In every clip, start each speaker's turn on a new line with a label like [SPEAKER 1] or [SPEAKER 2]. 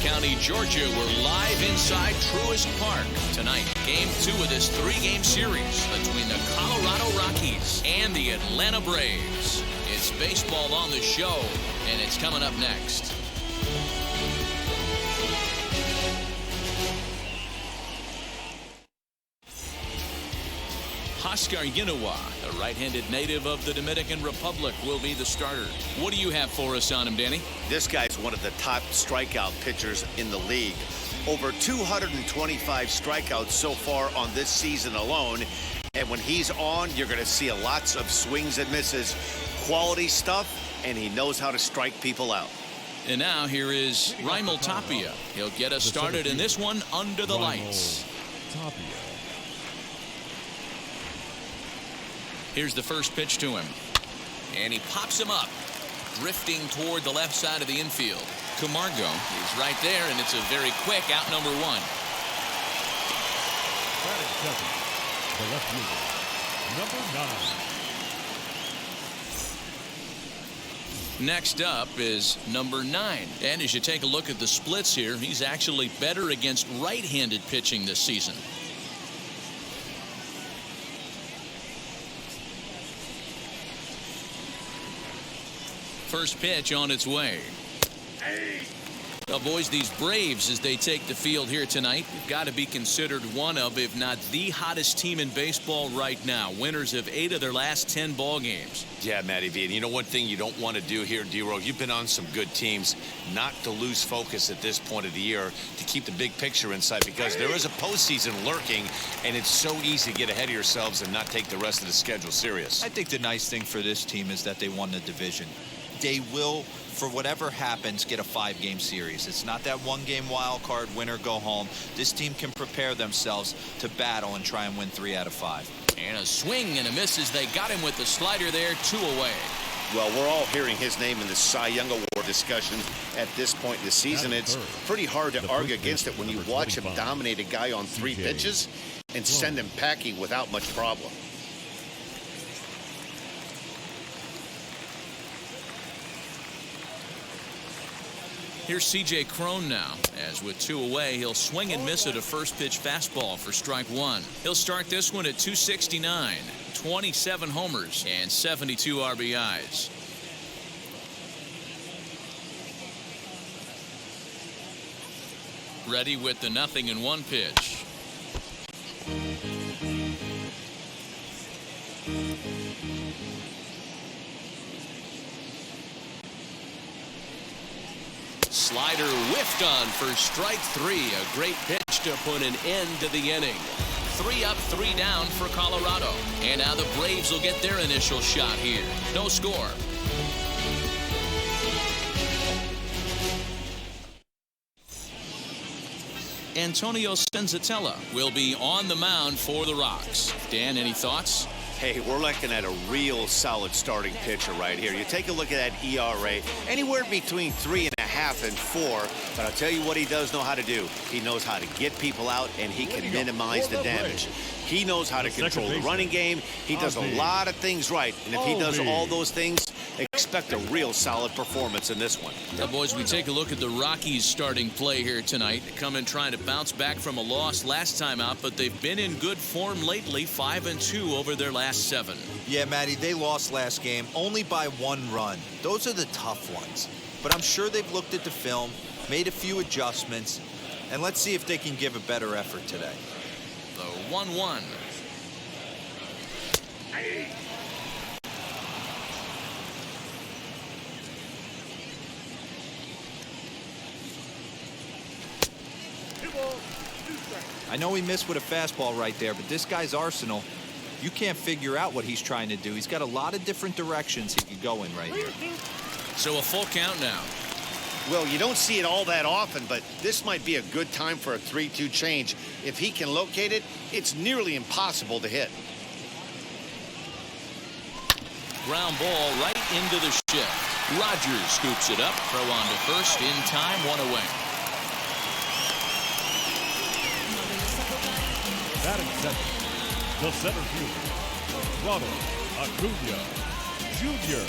[SPEAKER 1] County, Georgia. We're live inside Truist Park. Tonight, Game 2 of this 3-game series between the Colorado Rockies and the Atlanta Braves. It's baseball on the show, and it's coming up next. Oscar Yinoa, a right-handed native of the Dominican Republic, will be the starter. What do you have for us on him, Danny?
[SPEAKER 2] This guy's one of the top strikeout pitchers in the league. Over 225 strikeouts so far on this season alone. And when he's on, you're going to see lots of swings and misses. Quality stuff, and he knows how to strike people out.
[SPEAKER 1] And now here is Raimel Tapia. He'll get us started in this one under the lights. Here's the first pitch to him. And he pops him up, drifting toward the left side of the infield. Camargo is right there, and it's a very quick out number one.
[SPEAKER 3] The left fielder, number 9.
[SPEAKER 1] Next up is number 9. And as you take a look at the splits here, he's actually better against right-handed pitching this season. First pitch on its way. Well, boys, these Braves, as they take the field here tonight, have got to be considered one of, if not the hottest team in baseball right now. Winners of 8 of their last 10 ball games.
[SPEAKER 4] Yeah, Matty V. And you know one thing you don't want to do here, D-Row, you've been on some good teams, not to lose focus at this point of the year, to keep the big picture in sight, because there is a postseason lurking, and it's so easy to get ahead of yourselves and not take the rest of the schedule serious.
[SPEAKER 5] I think the nice thing for this team is that they won the division. They will, for whatever happens, get a 5-game series. It's not that 1-game wild card, win or go home. This team can prepare themselves to battle and try and win 3 out of 5.
[SPEAKER 1] And a swing and a miss as they got him with the slider there, 2 away.
[SPEAKER 2] Well, we're all hearing his name in the Cy Young Award discussion at this point in the season. It's pretty hard to argue against it when you watch him dominate a guy on 3 pitches and send him packing without much problem.
[SPEAKER 1] Here's C.J. Cron now, as with 2 away, he'll swing and miss at a first pitch fastball for strike 1. He'll start this one at 269, 27 homers and 72 RBIs. Ready with the 0-1 pitch. Slider whiffed on for strike 3. A great pitch to put an end to the inning. 3 up, 3 down for Colorado. And now the Braves will get their initial shot here. No score. Antonio Senzatella will be on the mound for the Rocks. Dan, any thoughts?
[SPEAKER 2] Hey, we're looking at a real solid starting pitcher right here. You take a look at that ERA, anywhere between 3.5 and 4. But I'll tell you what he does know how to do. He knows how to get people out, and he can minimize the damage. He knows how to control the running game. He does a lot of things right. And if he does all those things, expect a real solid performance in this one.
[SPEAKER 1] Now, boys, we take a look at the Rockies starting play here tonight. Come in trying to bounce back from a loss last time out, but they've been in good form lately, 5-2 over their last 7.
[SPEAKER 5] Yeah, Matty, they lost last game only by 1 run. Those are the tough ones. But I'm sure they've looked at the film, made a few adjustments, and let's see if they can give a better effort today.
[SPEAKER 1] The 1-1.
[SPEAKER 5] I know he missed with a fastball right there, but this guy's arsenal, you can't figure out what he's trying to do. He's got a lot of different directions he could go in right here.
[SPEAKER 1] So a full count now.
[SPEAKER 2] Well, you don't see it all that often, but this might be a good time for a 3-2 change. If he can locate it, it's nearly impossible to hit.
[SPEAKER 1] Ground ball right into the shift. Rogers scoops it up, throw on to first in time, 1 away.
[SPEAKER 3] Batting second, the center fielder, Ronald Acuna Jr.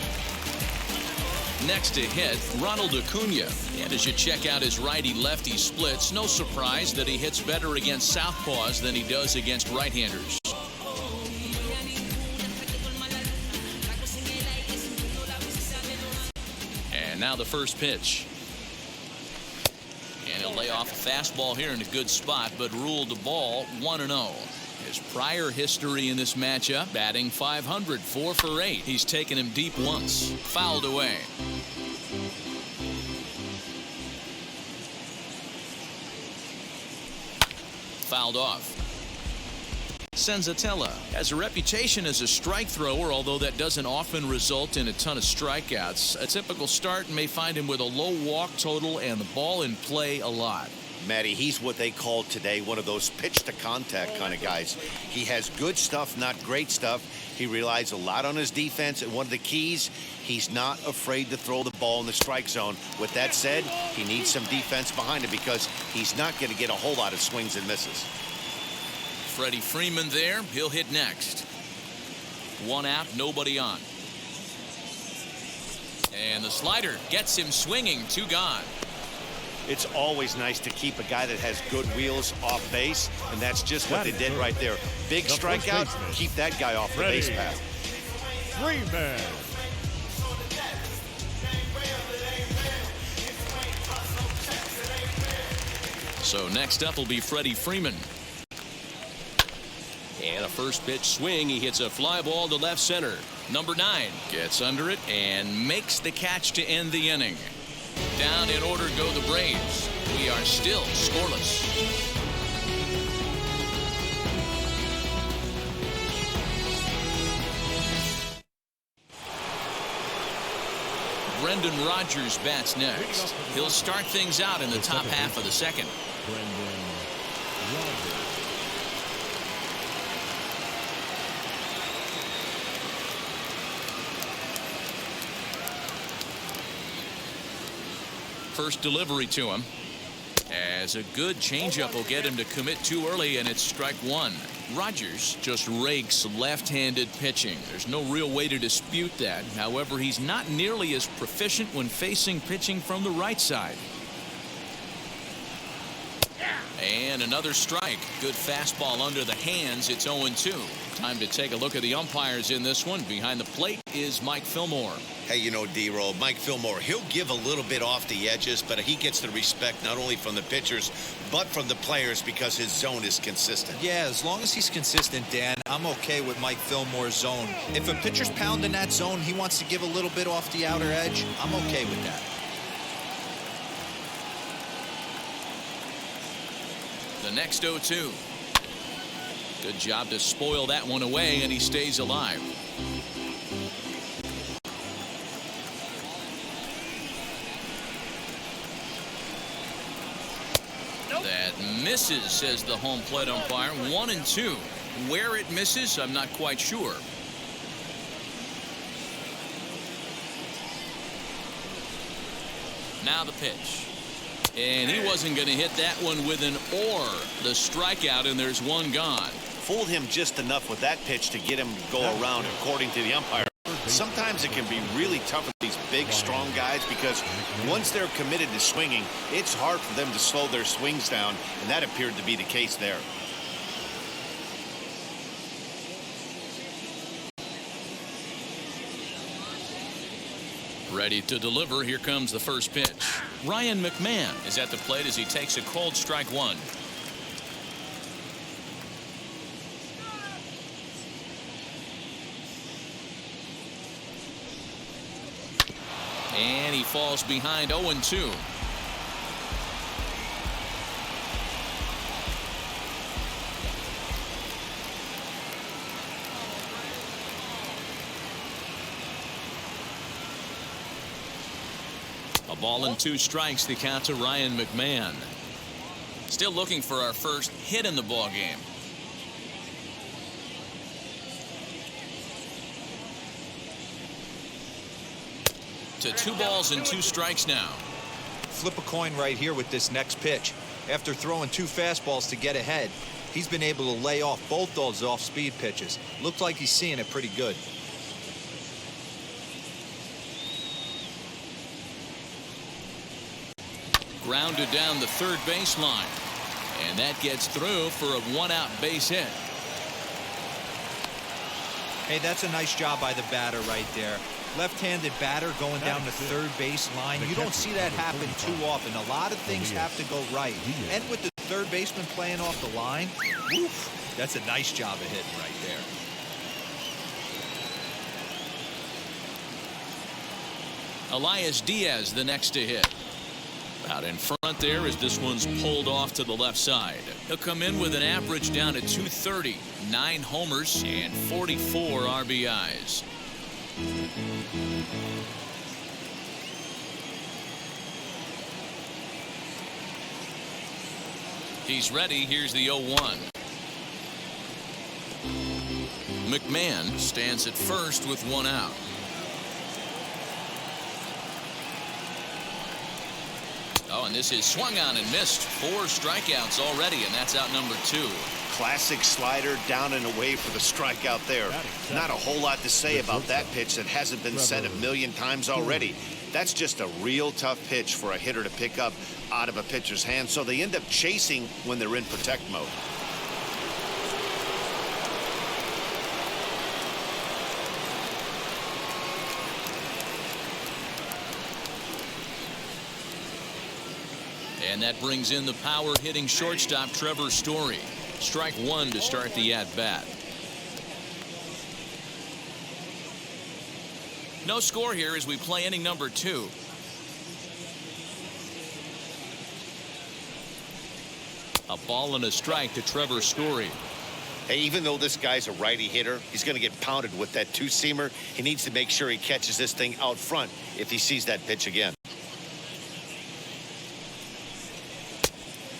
[SPEAKER 1] Next to hit, Ronald Acuna. And as you check out his righty-lefty splits, no surprise that he hits better against southpaws than he does against right-handers. And now the first pitch. And he'll lay off a fastball here in a good spot, but ruled the ball 1-0. His prior history in this matchup, batting .500, 4 for 8. He's taken him deep once. Fouled away. Fouled off. Senzatella has a reputation as a strike thrower, although that doesn't often result in a ton of strikeouts. A typical start may find him with a low walk total and the ball in play a lot.
[SPEAKER 2] Matty, he's what they call today one of those pitch-to-contact kind of guys. He has good stuff, not great stuff. He relies a lot on his defense, and one of the keys, he's not afraid to throw the ball in the strike zone. With that said, he needs some defense behind him because he's not going to get a whole lot of swings and misses.
[SPEAKER 1] Freddie Freeman there. He'll hit next. 1 out, nobody on. And the slider gets him swinging. 2 gone.
[SPEAKER 2] It's always nice to keep a guy that has good wheels off base, and that's just what they did right there. Big strikeout, keep that guy off the base path.
[SPEAKER 3] Freeman.
[SPEAKER 1] So next up will be Freddie Freeman. And a first pitch swing. He hits a fly ball to left center. Number 9 gets under it and makes the catch to end the inning. Down in order go the Braves. We are still scoreless. Brendan Rodgers bats next. He'll start things out in the top half of the second.
[SPEAKER 3] Brendan Rodgers.
[SPEAKER 1] First delivery to him. As a good changeup will get him to commit too early, and it's strike 1. Rodgers just rakes left-handed pitching. There's no real way to dispute that. However, he's not nearly as proficient when facing pitching from the right side. And another strike. Good fastball under the hands. It's 0-2. Time to take a look at the umpires in this one. Behind the plate is Mike Fillmore.
[SPEAKER 4] Hey, you know, D-Roll, Mike Fillmore, he'll give a little bit off the edges, but he gets the respect not only from the pitchers, but from the players because his zone is consistent.
[SPEAKER 5] Yeah, as long as he's consistent, Dan, I'm okay with Mike Fillmore's zone. If a pitcher's pounding that zone, he wants to give a little bit off the outer edge, I'm okay with that.
[SPEAKER 1] The next 0-2. Good job to spoil that one away, and he stays alive. That misses, says the home plate umpire. 1-2. Where it misses, I'm not quite sure. Now the pitch. And he wasn't going to hit that one with an or. The strikeout, and there's 1 gone.
[SPEAKER 2] Fooled him just enough with that pitch to get him to go around, according to the umpire. Sometimes it can be really tough with these big, strong guys because once they're committed to swinging, it's hard for them to slow their swings down, and that appeared to be the case there.
[SPEAKER 1] Ready to deliver. Here comes the first pitch. Ryan McMahon is at the plate as he takes a cold strike 1. And he falls behind 0-2. A ball and 2 strikes, the count to Ryan McMahon. Still looking for our first hit in the ball game. To 2 balls and 2 strikes now.
[SPEAKER 5] Flip a coin right here with this next pitch. After throwing 2 fastballs to get ahead, he's been able to lay off both those off-speed pitches. Looks like he's seeing it pretty good.
[SPEAKER 1] Grounded down the third baseline. And that gets through for a one-out base hit.
[SPEAKER 5] Hey, that's a nice job by the batter right there. Left-handed batter going down the third base line. You don't see that happen too often. A lot of things have to go right. And with the third baseman playing off the line, woof, that's a nice job of hitting right there.
[SPEAKER 1] Elias Diaz the next to hit. Out in front there as this one's pulled off to the left side. He'll come in with an average down at 230, 9 homers and 44 RBIs. He's ready. Here's the 0-1. McMahon stands at first with one out. Oh, and this is swung on and missed. 4 strikeouts already, and that's out number 2.
[SPEAKER 2] Classic slider down and away for the strikeout there. Not a whole lot to say about that pitch that hasn't been said a million times already. That's just a real tough pitch for a hitter to pick up out of a pitcher's hand, so they end up chasing when they're in protect mode.
[SPEAKER 1] And that brings in the power-hitting shortstop Trevor Story. Strike 1 to start the at-bat. No score here as we play inning number 2. A ball and a strike to Trevor Story.
[SPEAKER 2] Hey, even though this guy's a righty hitter, he's going to get pounded with that two-seamer. He needs to make sure he catches this thing out front if he sees that pitch again.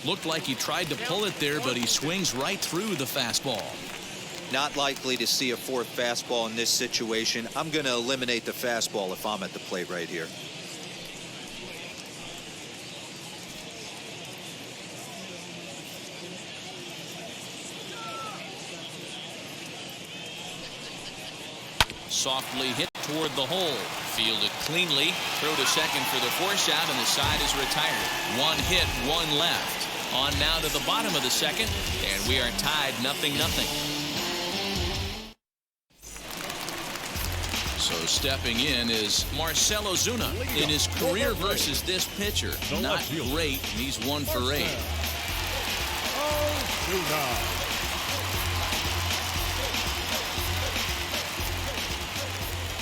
[SPEAKER 1] Looked like he tried to pull it there, but he swings right through the fastball.
[SPEAKER 5] Not likely to see a 4th fastball in this situation. I'm going to eliminate the fastball if I'm at the plate right here.
[SPEAKER 1] Softly hit toward the hole. Fielded cleanly. Throw to second for the force out, and the side is retired. 1 hit, 1 left. On now to the bottom of the second, and we are tied 0-0. So stepping in is Marcell Ozuna in his career versus this pitcher. Not great. He's 1 for 8.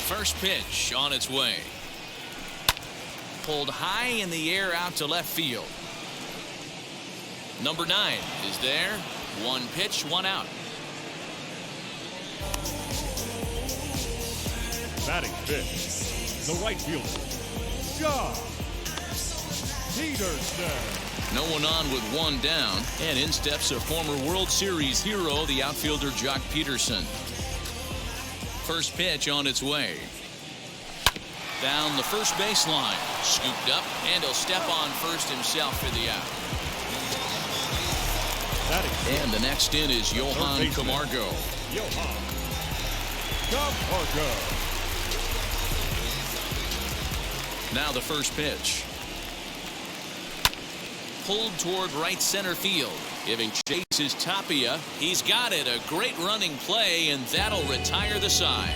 [SPEAKER 1] First pitch on its way. Pulled high in the air out to left field. Number 9 is there. 1 pitch, 1 out.
[SPEAKER 3] Batting fifth, the right fielder, Josh Peterson.
[SPEAKER 1] No one on with 1 down, and in steps a former World Series hero, the outfielder Jock Peterson. First pitch on its way. Down the first baseline, scooped up, and he'll step on first himself for the out. And the next in is Johan Camargo. Now the first pitch. Pulled toward right center field. Giving chase is Tapia. He's got it. A great running play, and that'll retire the side.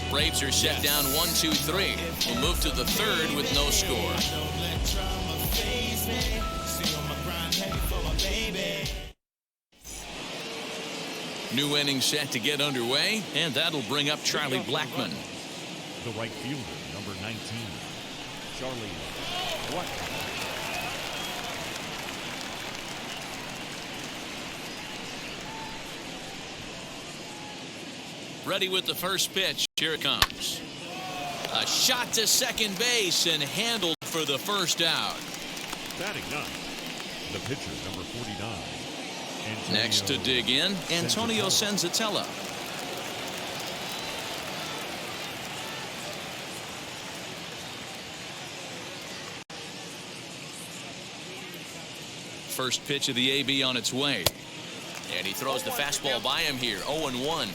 [SPEAKER 1] Braves are set down 1-2-3. We'll move to the 3rd with no score. New inning set to get underway, and that'll bring up Charlie Blackmon.
[SPEAKER 3] The right fielder, number 19, Charlie Blackmon.
[SPEAKER 1] Ready with the first pitch. Here it comes. A shot to second base and handled for the first out.
[SPEAKER 3] Batting 9th, the pitcher, number 49.
[SPEAKER 1] Next to dig in, Antonio Senzatella. First pitch of the AB on its way. And he throws the fastball by him here. 0-1.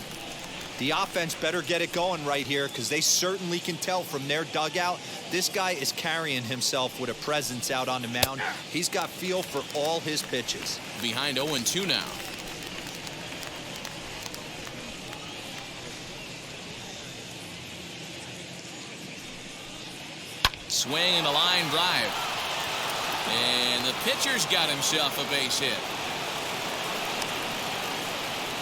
[SPEAKER 5] The offense better get it going right here because they certainly can tell from their dugout. This guy is carrying himself with a presence out on the mound. He's got feel for all his pitches.
[SPEAKER 1] Behind 0-2 now. Swing and a line drive. And the pitcher's got himself a base hit.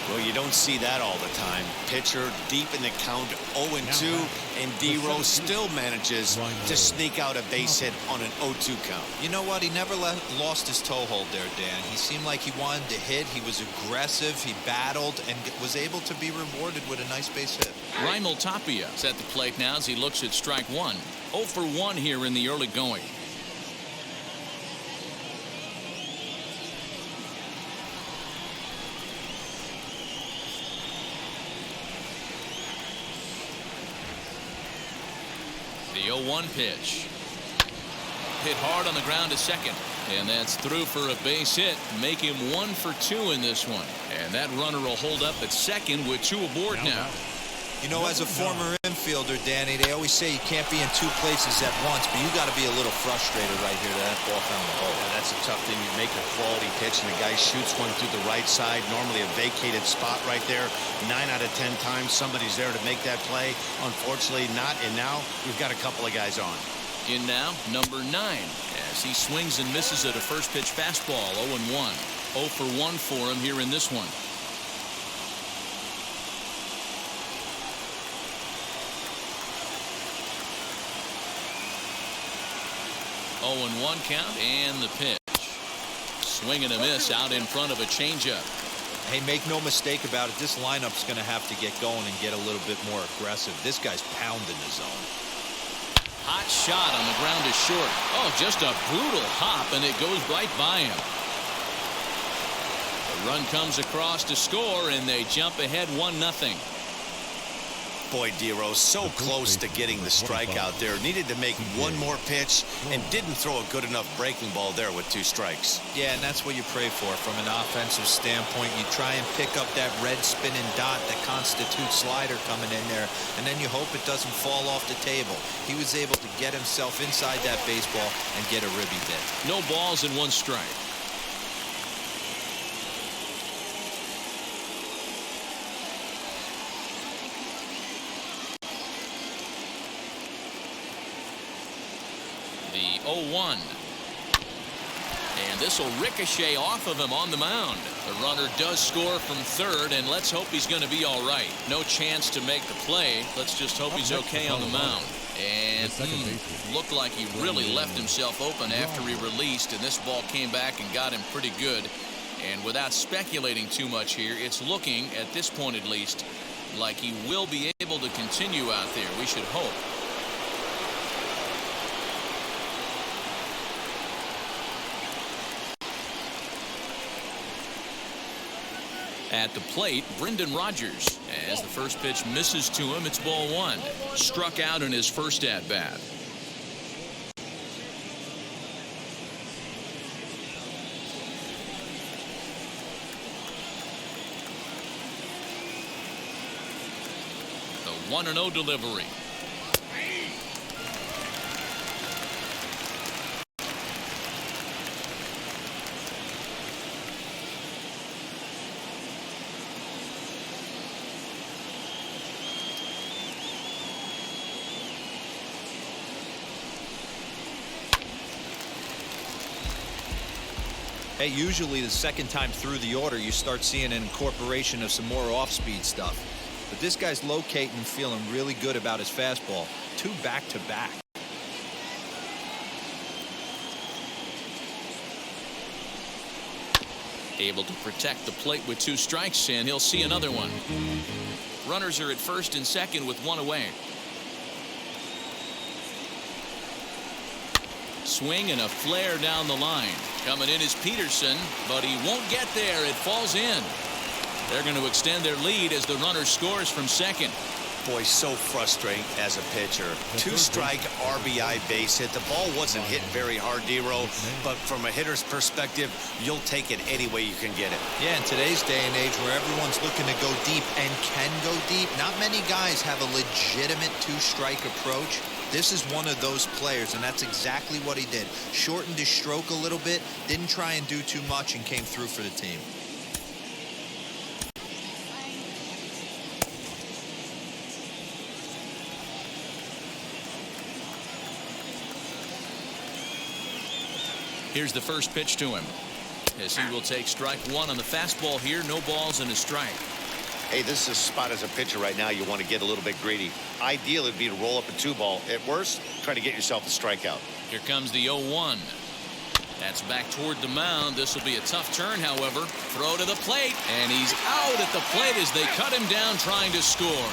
[SPEAKER 2] Well, you don't see that all the time. Pitcher deep in the count, 0-2, and D-Rose still manages to sneak out a base hit on an 0-2 count.
[SPEAKER 5] You know what? He never lost his toehold there, Dan. He seemed like he wanted to hit. He was aggressive. He battled and was able to be rewarded with a nice base hit.
[SPEAKER 1] Raimel Tapia is at the plate now as he looks at strike one. 0 for 1 here in the early going. The 0-1 pitch. Hit hard on the ground to second. And that's through for a base hit. Make him 1 for 2 in this one. And that runner will hold up at second with 2 aboard now.
[SPEAKER 5] You know, as a former infielder, Danny, they always say you can't be in 2 places at once, but you got to be a little frustrated right here that ball found the hole.
[SPEAKER 2] Yeah, that's a tough thing. You make a quality pitch and the guy shoots one through the right side, normally a vacated spot right there. 9 out of 10 times somebody's there to make that play. Unfortunately not, and now we've got a couple of guys on.
[SPEAKER 1] In now, number 9, as he swings and misses at a first pitch fastball. 0-1. 0 for 1 for him here in this one. 0-1 count, and the pitch. Swing and a miss out in front of a changeup.
[SPEAKER 5] Hey, make no mistake about it. This lineup's going to have to get going and get a little bit more aggressive. This guy's pounding the zone.
[SPEAKER 1] Hot shot on the ground is short. Oh, just a brutal hop, and it goes right by him. The run comes across to score, and they jump ahead 1-0.
[SPEAKER 2] Boy, D-Rose so close to getting the strikeout there. Needed to make one more pitch and didn't throw a good enough breaking ball there with 2 strikes.
[SPEAKER 5] Yeah, and that's what you pray for from an offensive standpoint. You try and pick up that red spinning dot that constitutes slider coming in there, and then you hope it doesn't fall off the table. He was able to get himself inside that baseball and get a ribby hit.
[SPEAKER 1] No balls and 1 strike. The 0-1. And this will ricochet off of him on the mound. The runner does score from third, and let's hope he's going to be all right. No chance to make the play. Let's just hope he's okay on the mound. And looked like he really left himself open after he released, and this ball came back and got him pretty good. And without speculating too much here, it's looking, at this point at least, like he will be able to continue out there. We should hope. At the plate, Brendan Rodgers. As the first pitch misses to him, it's ball 1. Struck out in his first at-bat. The 1-0 delivery.
[SPEAKER 5] Hey, usually the second time through the order, you start seeing an incorporation of some more off-speed stuff. But this guy's locating and feeling really good about his fastball. 2 back-to-back.
[SPEAKER 1] Able to protect the plate with 2 strikes, and he'll see another one. Runners are at first and second with 1 away. Swing and a flare down the line. Coming in is Peterson, but he won't get there. It falls in. They're going to extend their lead as the runner scores from second.
[SPEAKER 2] Boy, so frustrating as a pitcher. Two-strike RBI base hit. The ball wasn't hit very hard, D-Row, but from a hitter's perspective, you'll take it any way you can get it.
[SPEAKER 5] Yeah, in today's day and age where everyone's looking to go deep and can go deep, not many guys have a legitimate two-strike approach. This is one of those players, and that's exactly what he did. Shortened his stroke a little bit, didn't try and do too much, and came through for the team.
[SPEAKER 1] Here's the first pitch to him, as he will take strike one on the fastball here. No balls and a strike.
[SPEAKER 2] Hey, this is a spot as a pitcher right now you want to get a little bit greedy. Ideal would be to roll up a 2-ball. At worst, try to get yourself a strikeout.
[SPEAKER 1] Here comes the 0-1. That's back toward the mound. This will be a tough turn, however. Throw to the plate, and he's out at the plate as they cut him down trying to score.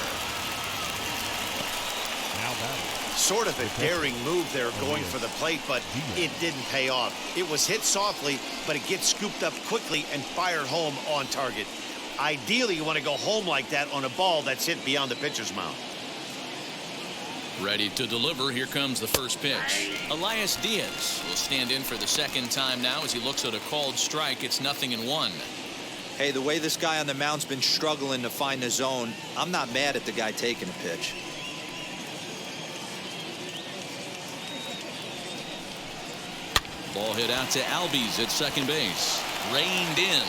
[SPEAKER 2] Sort of a daring move there going for the plate, but it didn't pay off. It was hit softly, but it gets scooped up quickly and fired home on target. Ideally, you want to go home like that on a ball that's hit beyond the pitcher's mound.
[SPEAKER 1] Ready to deliver. Here comes the first pitch. Elias Diaz will stand in for the second time now as he looks at a called strike. It's 0-1.
[SPEAKER 5] Hey, the way this guy on the mound's been struggling to find the zone, I'm not mad at the guy taking a pitch.
[SPEAKER 1] Ball hit out to Albies at second base. Reined in.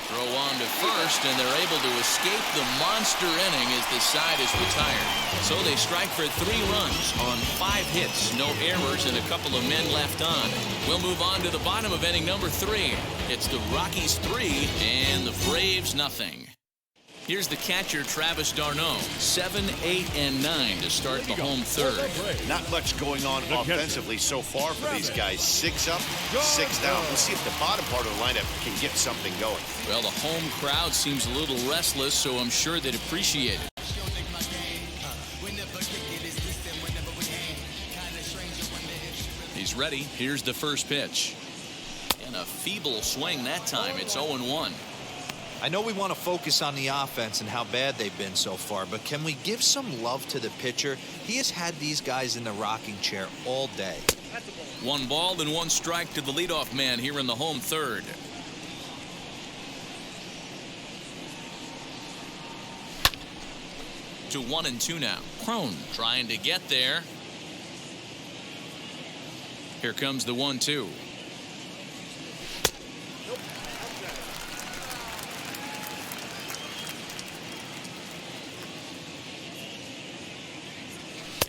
[SPEAKER 1] Throw on to first, and they're able to escape the monster inning as the side is retired. So they strike for 3 runs on 5 hits, no errors, and a couple of men left on. We'll move on to the bottom of inning number 3. It's the Rockies 3 and the Braves 0. Here's the catcher, Travis d'Arnaud. 7, 8, and 9 to start the home third.
[SPEAKER 2] Not much going on offensively so far for these guys. 6 up, 6 down. We'll see if the bottom part of the lineup can get something going.
[SPEAKER 1] Well, the home crowd seems a little restless, so I'm sure they'd appreciate it. He's ready. Here's the first pitch. And a feeble swing that time. It's 0-1.
[SPEAKER 5] I know we want to focus on the offense and how bad they've been so far, but can we give some love to the pitcher? He has had these guys in the rocking chair all day.
[SPEAKER 1] 1 ball and 1 strike to the leadoff man here in the home third. To 1-2 now. Crone trying to get there. Here comes the 1-2.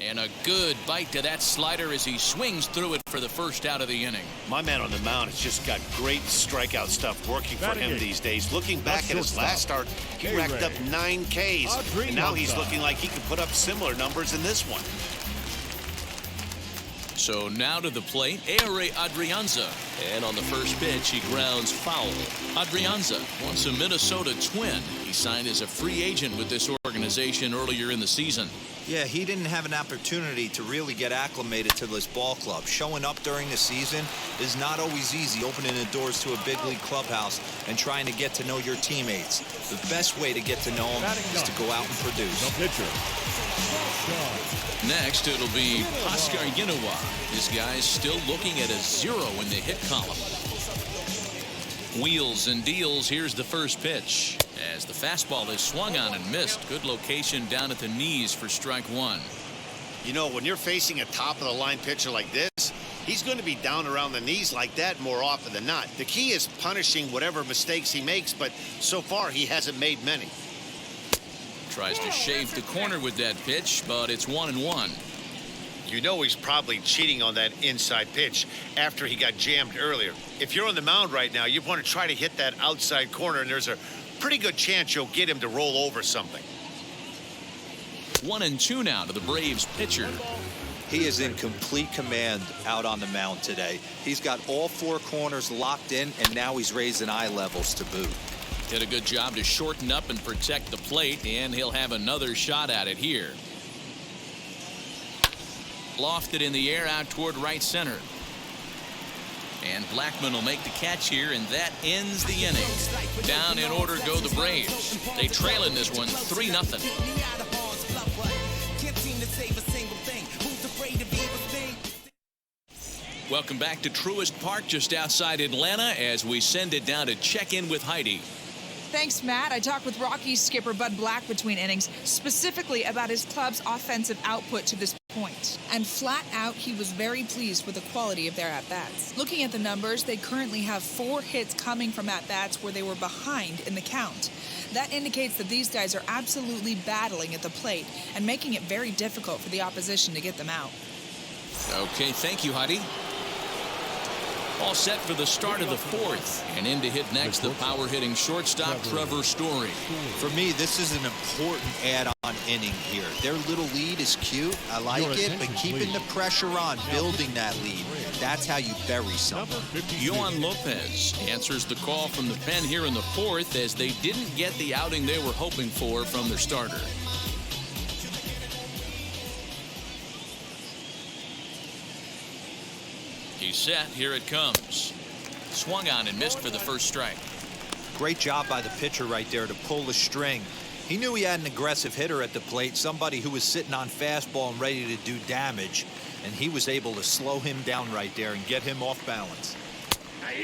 [SPEAKER 1] And a good bite to that slider as he swings through it for the first out of the inning.
[SPEAKER 2] My man on the mound has just got great strikeout stuff working for him these days. Looking back at his last start, he racked up 9 Ks. And now he's looking like he can put up similar numbers in this one.
[SPEAKER 1] So now to the plate, Ehire Adrianza. And on the first pitch, he grounds foul. Adrianza, once a Minnesota Twin. He signed as a free agent with this organization earlier in the season.
[SPEAKER 5] Yeah, he didn't have an opportunity to really get acclimated to this ball club. Showing up during the season is not always easy, opening the doors to a big league clubhouse and trying to get to know your teammates. The best way to get to know them is to go out and produce.
[SPEAKER 1] Next, it'll be Oscar Yenowa. This guy's still looking at a 0 in the hit column. Wheels and deals. Here's the first pitch. As the fastball is swung on and missed. Good location down at the knees for strike 1.
[SPEAKER 2] You know, when you're facing a top-of-the-line pitcher like this, he's going to be down around the knees like that more often than not. The key is punishing whatever mistakes he makes, but so far he hasn't made many.
[SPEAKER 1] Tries to shave the corner with that pitch, but it's 1-1.
[SPEAKER 2] You know he's probably cheating on that inside pitch after he got jammed earlier. If you're on the mound right now, you want to try to hit that outside corner, and there's a pretty good chance you'll get him to roll over something.
[SPEAKER 1] 1-2 now to the Braves pitcher.
[SPEAKER 5] He is in complete command out on the mound today. He's got all 4 corners locked in, and now he's raising eye levels to boot.
[SPEAKER 1] Did a good job to shorten up and protect the plate, and he'll have another shot at it here. Lofted in the air out toward right center. And Blackman will make the catch here, and that ends the inning. Down in order go the Braves. They trail in this one 3-0. Welcome back to Truist Park just outside Atlanta as we send it down to check in with Heidi.
[SPEAKER 6] Thanks, Matt. I talked with Rockies skipper Bud Black between innings, specifically about his club's offensive output to this point. And flat out, he was very pleased with the quality of their at-bats. Looking at the numbers, they currently have 4 hits coming from at-bats where they were behind in the count. That indicates that these guys are absolutely battling at the plate and making it very difficult for the opposition to get them out.
[SPEAKER 1] Okay, thank you, Heidi. All set for the start of the 4th. And in to hit next, the power-hitting shortstop, Trevor Story.
[SPEAKER 5] For me, this is an important add-on inning here. Their little lead is cute. I like it, but keeping the pressure on, building that lead, that's how you bury someone.
[SPEAKER 1] Yohan Lopez answers the call from the pen here in the 4th as they didn't get the outing they were hoping for from their starter. He's set. Here it comes. Swung on and missed for the first strike.
[SPEAKER 5] Great job by the pitcher right there to pull the string. He knew he had an aggressive hitter at the plate, somebody who was sitting on fastball and ready to do damage, and he was able to slow him down right there and get him off balance.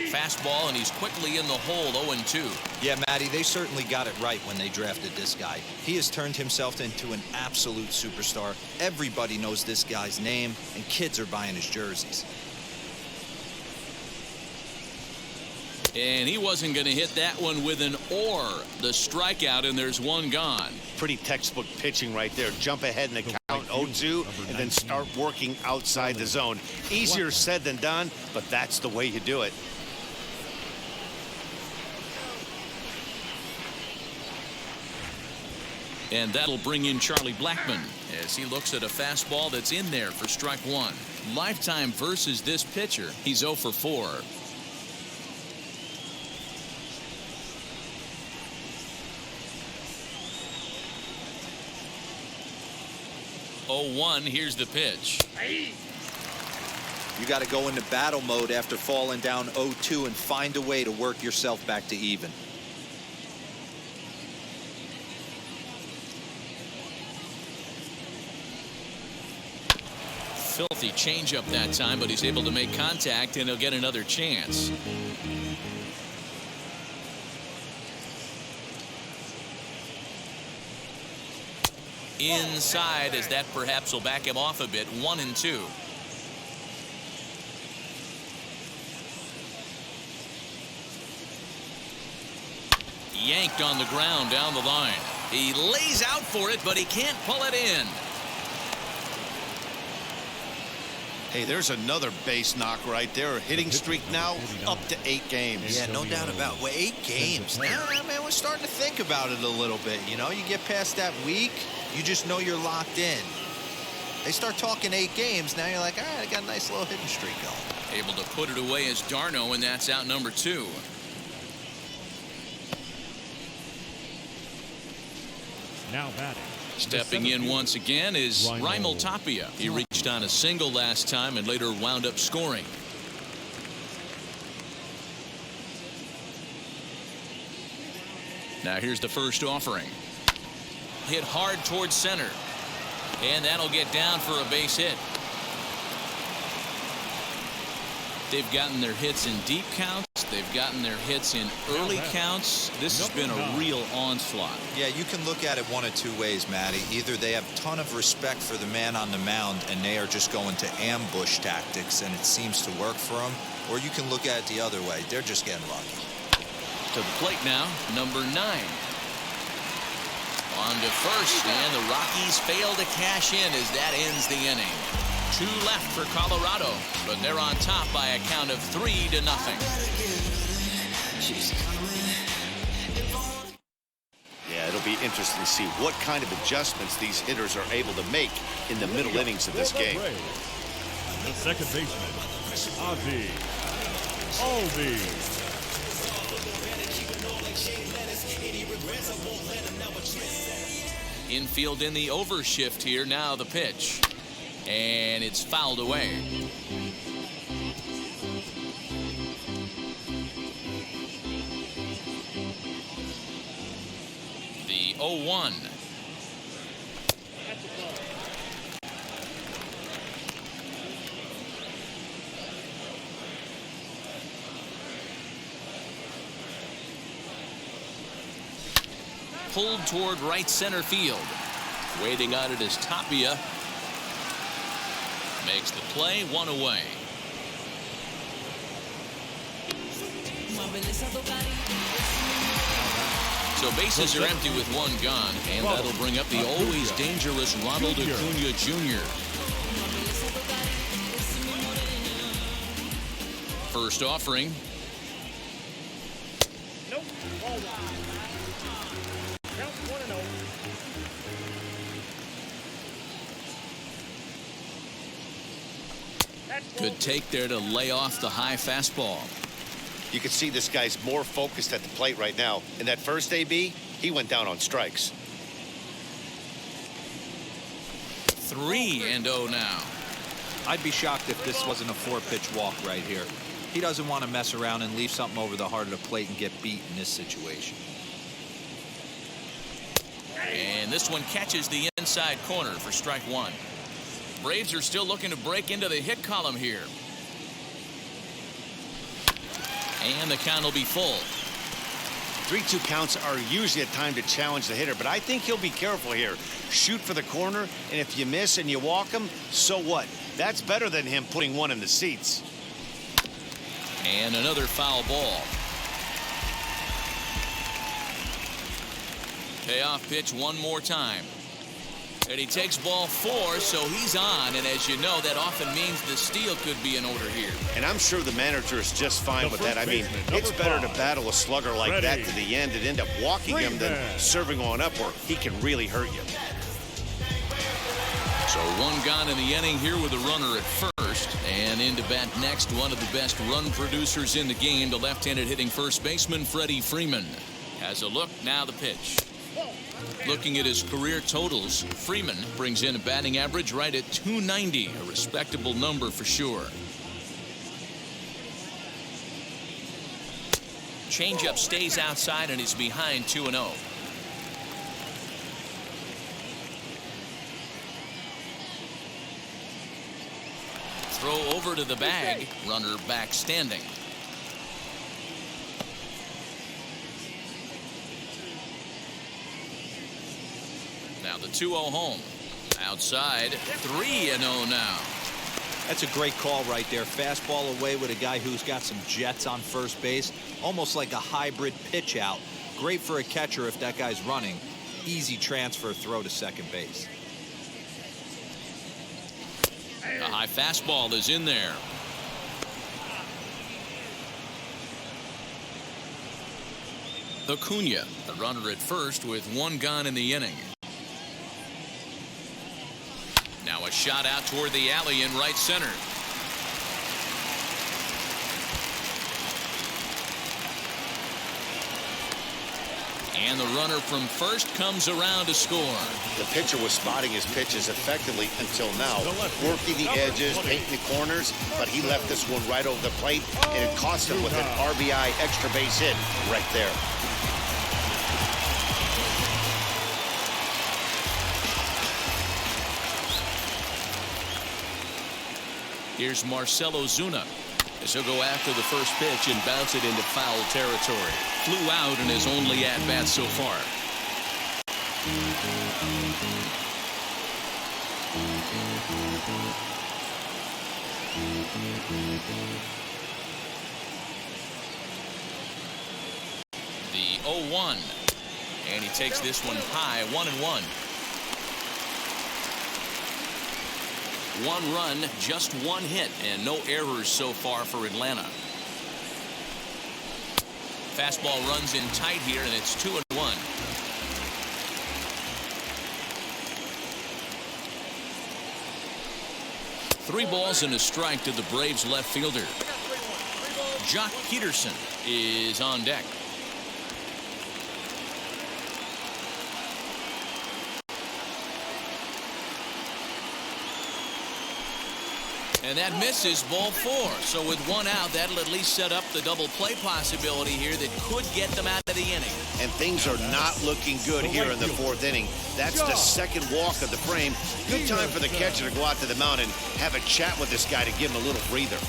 [SPEAKER 1] Fastball, and he's quickly in the hole, 0-2.
[SPEAKER 5] Yeah, Matty, they certainly got it right when they drafted this guy. He has turned himself into an absolute superstar. Everybody knows this guy's name, and kids are buying his jerseys.
[SPEAKER 1] And he wasn't going to hit that one with an or. The strikeout, and there's one gone.
[SPEAKER 2] Pretty textbook pitching right there. Jump ahead in the count 0-2 and then start working outside the zone. Easier said than done, but that's the way you do it.
[SPEAKER 1] And that'll bring in Charlie Blackmon as he looks at a fastball that's in there for strike 1. Lifetime versus this pitcher. He's 0 for 4. Here's the pitch.
[SPEAKER 5] You got to go into battle mode after falling down 0-2 and find a way to work yourself back to even.
[SPEAKER 1] Filthy changeup that time, but he's able to make contact and he'll get another chance. Inside, as that perhaps will back him off a bit. 1-2. Yanked on the ground down the line. He lays out for it, but he can't pull it in.
[SPEAKER 2] Hey, there's another base knock right there. Hitting streak now up to 8 games.
[SPEAKER 5] Yeah, no doubt about it. Well, 8 games. Now, man, we're starting to think about it a little bit. You know, you get past that week, you just know you're locked in. They start talking 8 games, now you're like, all right, I got a nice little hitting streak going.
[SPEAKER 1] Able to put it away as Darno, and that's out number 2.
[SPEAKER 3] Now batting.
[SPEAKER 1] Stepping in once again is Raimel Tapia. He reached on a single last time and later wound up scoring. Now here's the first offering. Hit hard towards center. And that'll get down for a base hit. They've gotten their hits in deep counts. They've gotten their hits in early counts. This has been a real onslaught.
[SPEAKER 5] Yeah, you can look at it one of 2 ways, Matty. Either they have a ton of respect for the man on the mound and they are just going to ambush tactics and it seems to work for them, or you can look at it the other way. They're just getting lucky.
[SPEAKER 1] To the plate now, number 9. On to first, and the Rockies fail to cash in as that ends the inning. 2 left for Colorado, but they're on top by a count of 3-0.
[SPEAKER 2] Yeah, it'll be interesting to see what kind of adjustments these hitters are able to make in the middle innings of this game.
[SPEAKER 3] The second baseman, Ozzie Albies.
[SPEAKER 1] Infield in the overshift here. Now the pitch. And it's fouled away. The 0-1. pulled toward right center field. Waiting on it is Tapia. Makes the play, one away. So bases are empty with one gone, and that'll bring up the always dangerous Ronald Acuna Jr. First offering.
[SPEAKER 3] Nope. Ball one. Count 1-0.
[SPEAKER 1] Good take there to lay off the high fastball.
[SPEAKER 2] You can see this guy's more focused at the plate right now. In that first AB, he went down on strikes.
[SPEAKER 1] 3-0 now.
[SPEAKER 5] I'd be shocked if this wasn't a 4-pitch walk right here. He doesn't want to mess around and leave something over the heart of the plate and get beat in this situation.
[SPEAKER 1] And this one catches the inside corner for strike one. Braves are still looking to break into the hit column here. And the count will be full.
[SPEAKER 2] 3-2 counts are usually a time to challenge the hitter, but I think he'll be careful here. Shoot for the corner, and if you miss and you walk him, so what? That's better than him putting one in the seats.
[SPEAKER 1] And another foul ball. Payoff pitch one more time. And he takes ball 4, so he's on. And as you know, that often means the steal could be in order here.
[SPEAKER 2] And I'm sure the manager is just fine with that. I mean, it's better to battle a slugger like that to the end and end up walking him than serving on up where he can really hurt you.
[SPEAKER 1] So one gone in the inning here with a runner at first. And into bat next, one of the best run producers in the game, the left-handed hitting first baseman, Freddie Freeman. Has a look, now the pitch. Looking at his career totals, Freeman brings in a batting average right at .290, a respectable number for sure. Changeup stays outside and is behind 2-0. Throw over to the bag, runner back standing. Now the 2-0 home. Outside, 3-0 now.
[SPEAKER 5] That's a great call right there. Fastball away with a guy who's got some jets on first base. Almost like a hybrid pitch out. Great for a catcher if that guy's running. Easy transfer throw to second base.
[SPEAKER 1] A high fastball is in there. Acuna, the runner at first with one gone in the inning. Now a shot out toward the alley in right center. And the runner from first comes around to score.
[SPEAKER 2] The pitcher was spotting his pitches effectively until now, working the edges, painting the corners, but he left this one right over the plate, and it cost him with an RBI extra base hit right there.
[SPEAKER 1] Here's Marcell Ozuna as he'll go after the first pitch and bounce it into foul territory. Flew out in his only at-bat so far. The 0-1. And he takes this one high, 1-1. One run, just one hit, and no errors so far for Atlanta. Fastball runs in tight here, and it's 2-1. Three balls and a strike to the Braves left fielder. Jock Peterson is on deck. And that misses, ball 4. So with one out, that'll at least set up the double play possibility here that could get them out of the inning.
[SPEAKER 2] And things are not looking good here in the 4th inning. That's the second walk of the frame. Good time for the catcher to go out to the mound and have a chat with this guy to give him a little breather.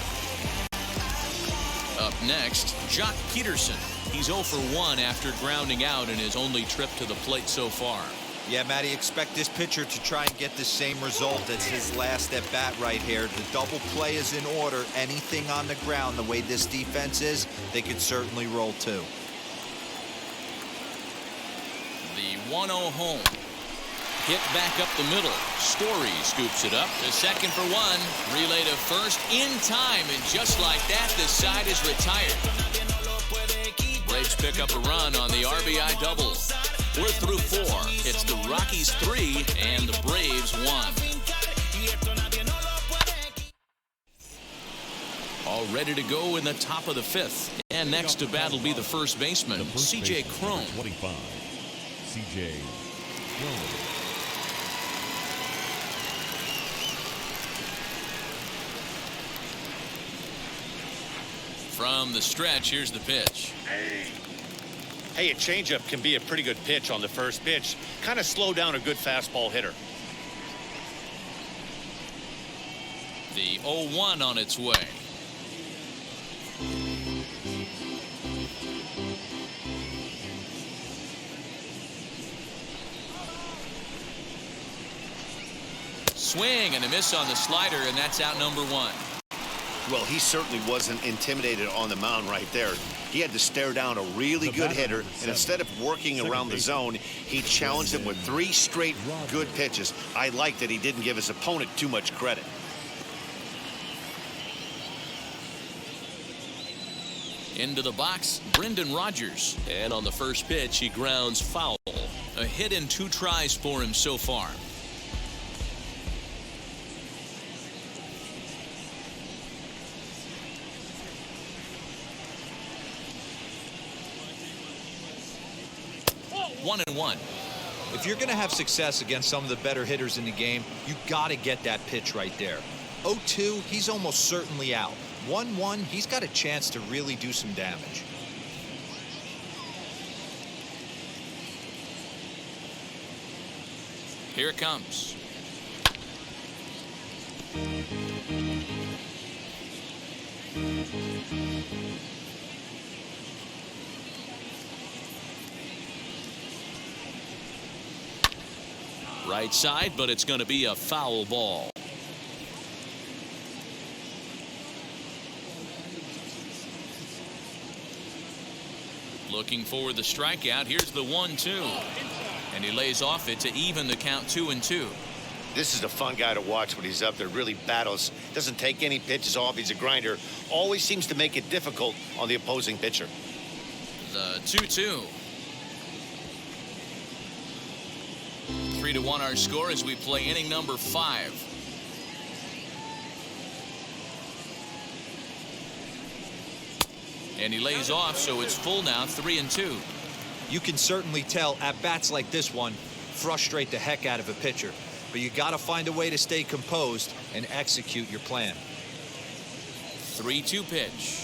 [SPEAKER 1] Up next, Jock Peterson. He's 0 for 1 after grounding out in his only trip to the plate so far.
[SPEAKER 5] Yeah, Matty, expect this pitcher to try and get the same result as his last at bat right here. The double play is in order. Anything on the ground, the way this defense is, they could certainly roll too.
[SPEAKER 1] The 1-0 home. Hit back up the middle. Story scoops it up to second for 1. Relay to first in time, and just like that, the side is retired. Braves pick up a run on the RBI double. We're through 4. It's the Rockies 3 and the Braves 1. All ready to go in the top of the 5th. And next to bat will be the first baseman, C.J. Cron.
[SPEAKER 3] 25. C.J. Cron.
[SPEAKER 1] From the stretch, here's the pitch.
[SPEAKER 2] Hey, a changeup can be a pretty good pitch on the first pitch. Kind of slow down a good fastball hitter.
[SPEAKER 1] The 0-1 on its way. Swing and a miss on the slider, and that's out number 1.
[SPEAKER 2] Well, he certainly wasn't intimidated on the mound right there. He had to stare down a really good hitter, and instead of working around the zone, he challenged him with 3 straight good pitches. I like that he didn't give his opponent too much credit.
[SPEAKER 1] Into the box, Brendan Rodgers. And on the first pitch, he grounds foul. A hit in 2 tries for him so far. One and 1.
[SPEAKER 5] If you're going to have success against some of the better hitters in the game, you got to get that pitch right there. 0-2, he's almost certainly out. 1-1, he's got a chance to really do some damage.
[SPEAKER 1] Here it comes. Right side, but it's going to be a foul ball. Looking for the strikeout. Here's the 1-2. And he lays off it to even the count 2-2.
[SPEAKER 2] This is a fun guy to watch when he's up there. Really battles. Doesn't take any pitches off. He's a grinder. Always seems to make it difficult on the opposing pitcher.
[SPEAKER 1] The 2-2. 3-1 our score as we play inning number 5. And he lays off, so it's full now, 3-2.
[SPEAKER 5] You can certainly tell at bats like this one frustrate the heck out of a pitcher, but you got to find a way to stay composed and execute your plan.
[SPEAKER 1] 3-2 pitch.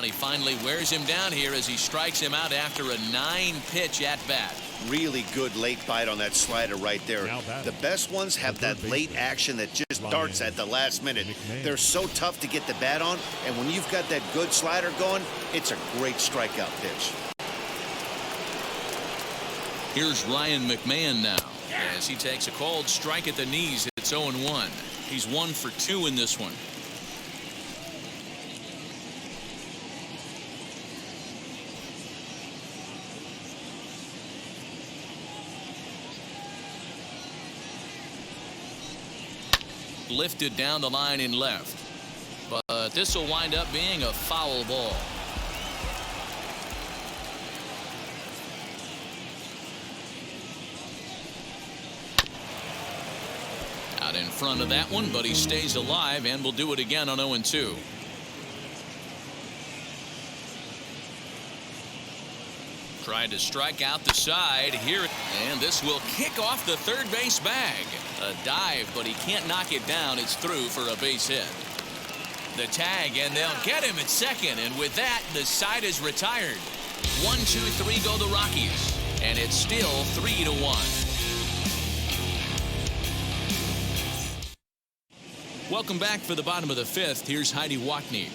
[SPEAKER 1] He finally wears him down here as he strikes him out after a 9-pitch at bat.
[SPEAKER 2] Really good late bite on that slider right there. The best ones have that late action that just darts at the last minute. They're so tough to get the bat on, and when you've got that good slider going, it's a great strikeout pitch.
[SPEAKER 1] Here's Ryan McMahon now as he takes a called strike at the knees. It's 0-1. He's 1 for 2 in this one. Lifted down the line in left, but this will wind up being a foul ball. Out in front of that one, but he stays alive and will do it again on 0-2. Tried to strike out the side here, and this will kick off the third base bag. A dive, but he can't knock it down. It's through for a base hit. The tag, and they'll get him at second, and with that, the side is retired. 1, 2, 3 go the Rockies. and it's still 3-1. Welcome back for the bottom of the fifth. Here's Heidi Watney.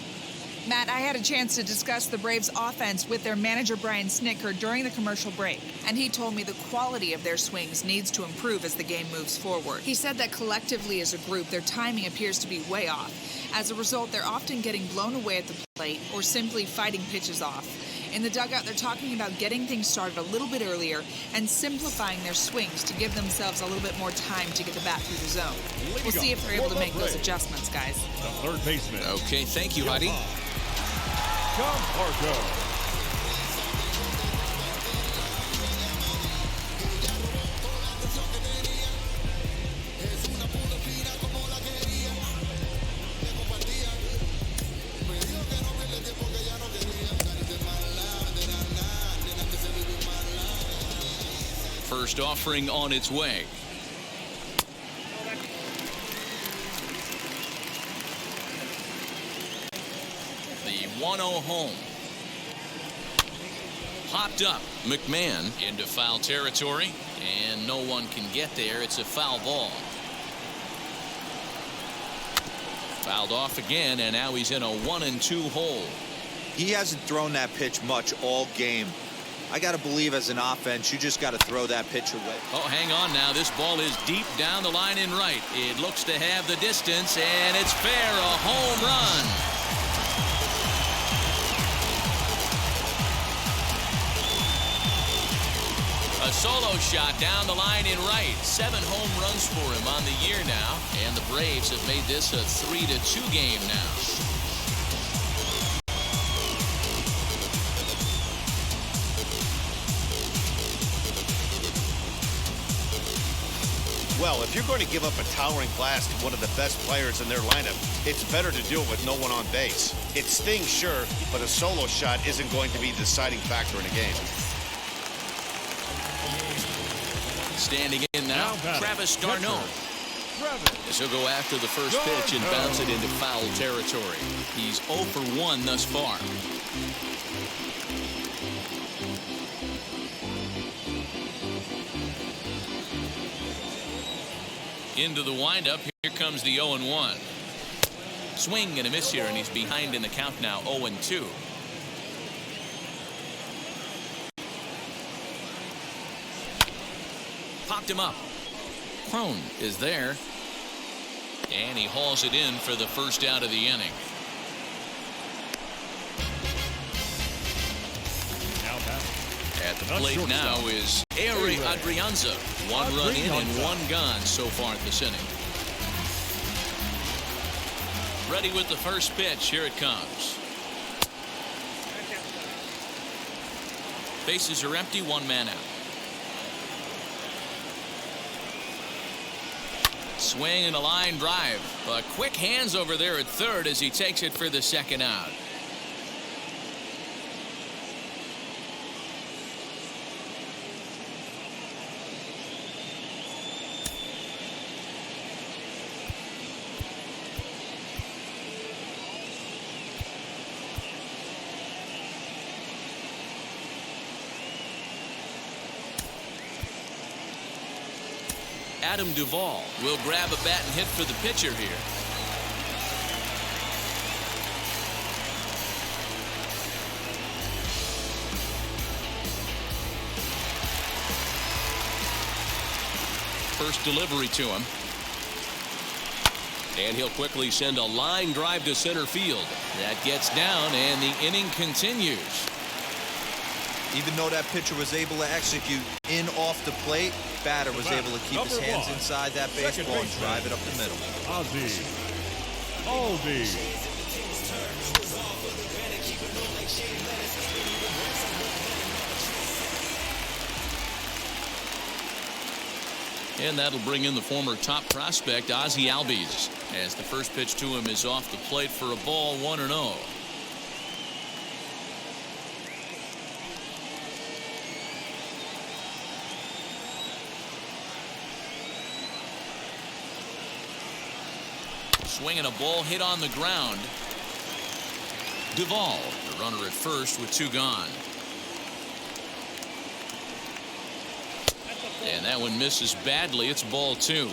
[SPEAKER 6] Matt, I had a chance to discuss the Braves' offense with their manager, Brian Snitker, during the commercial break, and he told me the quality of their swings needs to improve as the game moves forward. He said that collectively as a group, their timing appears to be way off. As a result, they're often getting blown away at the plate or simply fighting pitches off. In the dugout, they're talking about getting things started a little bit earlier and simplifying their swings to give themselves a little bit more time to get the bat through the zone. We'll see if they're able to make those adjustments, guys.
[SPEAKER 3] The third baseman.
[SPEAKER 1] Okay, thank you, Heidi.
[SPEAKER 3] John Parker.
[SPEAKER 1] First offering on its way. The 1-0 home. Popped up. McMahon into foul territory, and no one can get there. It's a foul ball. Fouled off again, and now he's in a 1-2 hole.
[SPEAKER 5] He hasn't thrown that pitch much all game. I got to believe as an offense, you just got to throw that pitch away.
[SPEAKER 1] Oh, hang on now. This ball is deep down the line in right. It looks to have the distance, and it's fair. A home run. A solo shot down the line in right. 7 home runs for him on the year now, and the Braves have made this a 3-2 game now.
[SPEAKER 2] Well, if you're going to give up a towering blast to one of the best players in their lineup, it's better to do it with no one on base. It stings, sure, but a solo shot isn't going to be the deciding factor in a game.
[SPEAKER 1] Standing in now, Travis d'Arnaud. As he'll go after the first pitch and bounce it into foul territory. He's 0 for 1 thus far. Into the windup. Here comes the 0-1. Swing and a miss here, and he's behind in the count now, 0-2. Popped him up. Crone is there, and he hauls it in for the first out of the inning. At the plate now is Ehire Adrianza. 1 run in and 1 gone so far this inning. Ready with the first pitch. Here it comes. Bases are empty. 1 man out. Swing and a line drive. Quick hands over there at third as he takes it for the second out. Adam Duvall will grab a bat and hit for the pitcher here. First delivery to him. And he'll quickly send a line drive to center field. That gets down, and the inning continues.
[SPEAKER 5] Even though that pitcher was able to execute in off the plate, batter was able to keep his hands inside that baseball and drive it up the middle.
[SPEAKER 3] Aldi.
[SPEAKER 1] And that'll bring in the former top prospect, Ozzie Albies, as the first pitch to him is off the plate for a ball, 1-0. Swinging a ball hit on the ground. Duvall, the runner at first with 2 gone. That one misses badly. It's ball 2.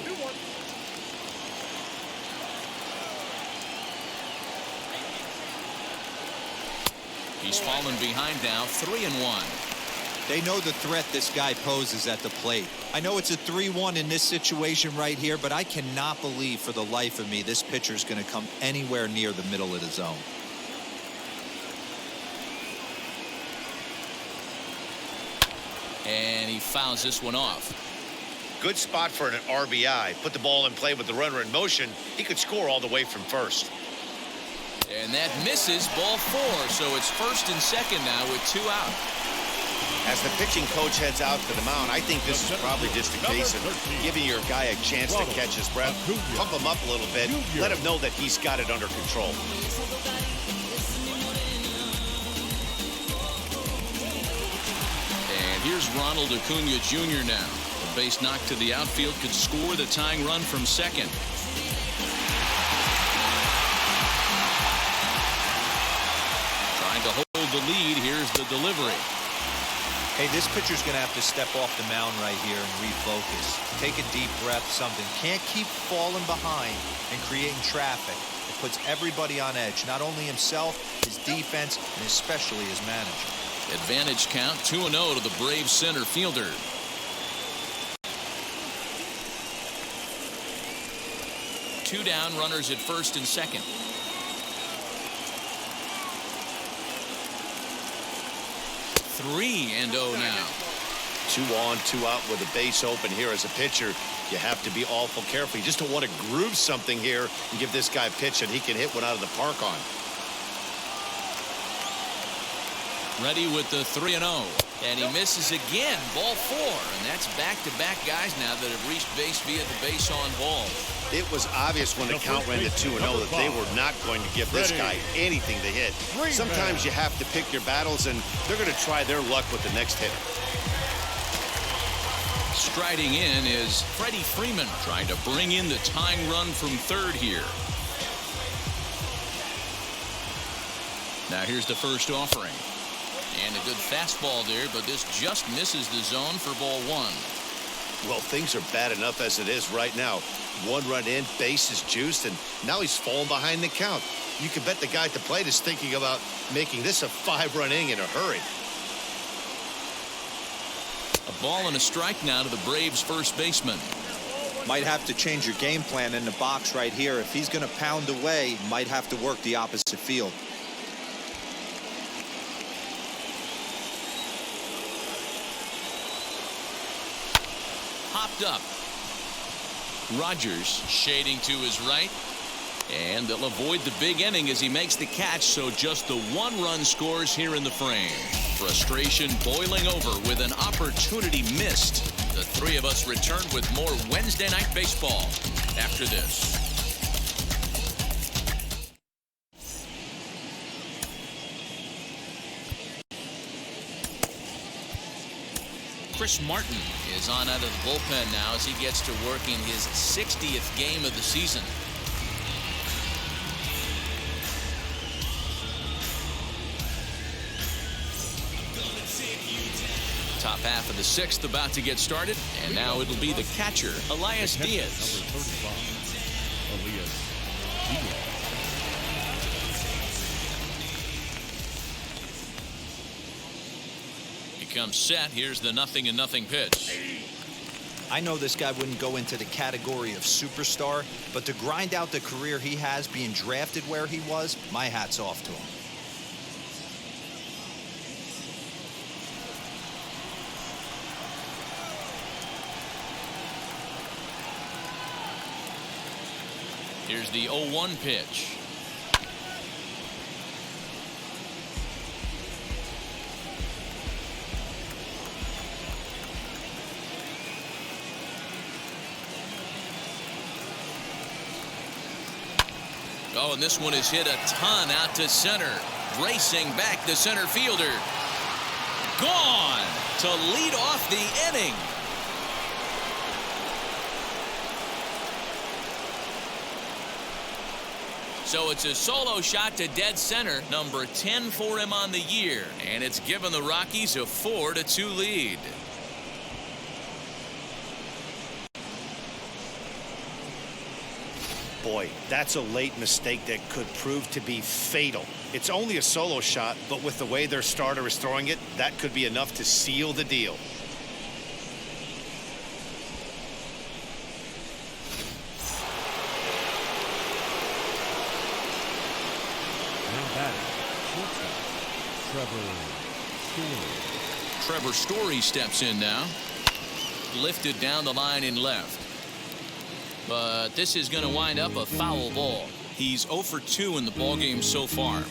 [SPEAKER 1] He's fallen behind now, 3-1.
[SPEAKER 5] They know the threat this guy poses at the plate. I know it's a 3-1 in this situation right here, but I cannot believe for the life of me this pitcher is going to come anywhere near the middle of the zone.
[SPEAKER 1] And he fouls this one off.
[SPEAKER 2] Good spot for an RBI. Put the ball in play with the runner in motion. He could score all the way from first.
[SPEAKER 1] And that misses, ball 4. So it's first and second now with 2 out.
[SPEAKER 2] As the pitching coach heads out to the mound, I think this is probably just a case of giving your guy a chance to catch his breath, pump him up a little bit, let him know that he's got it under control.
[SPEAKER 1] And here's Ronald Acuna Jr. now. A base knock to the outfield could score the tying run from second. Trying to hold the lead. Here's the delivery.
[SPEAKER 5] Hey, this pitcher's going to have to step off the mound right here and refocus. Take a deep breath, something. Can't keep falling behind and creating traffic. It puts everybody on edge, not only himself, his defense, and especially his manager.
[SPEAKER 1] Advantage count, 2-0 to the Braves center fielder. Two down, runners at first and second. 3-0 now.
[SPEAKER 2] 2 on, 2 out with a base open here. As a pitcher, you have to be awful careful. You just don't want to groove something here and give this guy a pitch that he can hit one out of the park on.
[SPEAKER 1] Ready with the 3-0. And he misses again. Ball 4. And that's back-to-back guys now that have reached base via the base on ball.
[SPEAKER 2] It was obvious when the count ran to 2-0 that they were not going to give this guy anything to hit. Sometimes you have to pick your battles, and they're going to try their luck with the next hitter.
[SPEAKER 1] Striding in is Freddie Freeman, trying to bring in the tying run from third here. Now here's the first offering. And a good fastball there, but this just misses the zone for ball 1.
[SPEAKER 2] Well, things are bad enough as it is right now. 1 run in, base is juiced, and now he's falling behind the count. You can bet the guy at the plate is thinking about making this a 5-run inning in a hurry.
[SPEAKER 1] A ball and a strike now to the Braves first baseman.
[SPEAKER 5] Might have to change your game plan in the box right here. If he's going to pound away, might have to work the opposite field.
[SPEAKER 1] Hopped up. Rogers shading to his right. And they'll avoid the big inning as he makes the catch, so just the 1-run scores here in the frame. Frustration boiling over with an opportunity missed. The three of us return with more Wednesday Night Baseball after this. Chris Martin is on out of the bullpen now as he gets to work in his 60th game of the season. Top half of the 6th about to get started, and now it'll be the catcher, Elias Diaz.
[SPEAKER 3] Number 35, Elias Diaz.
[SPEAKER 1] Comes set. Here's the 0-0 pitch.
[SPEAKER 5] I know this guy wouldn't go into the category of superstar, but to grind out the career he has being drafted where he was, my hat's off to him.
[SPEAKER 1] Here's the 0-1 pitch. Oh, and this one is hit a ton out to center. Racing back the center fielder. Gone to lead off the inning. So it's a solo shot to dead center, number 10 for him on the year, and it's given the Rockies a 4-2 lead.
[SPEAKER 2] boy, that's a late mistake that could prove to be fatal. It's only a solo shot, but with the way their starter is throwing it, that could be enough to seal the deal.
[SPEAKER 3] Now batting, shortstop,
[SPEAKER 1] Trevor Story steps in now. Lifted down the line in left. But this is going to wind up a foul ball. He's 0 for 2 in the ballgame so far.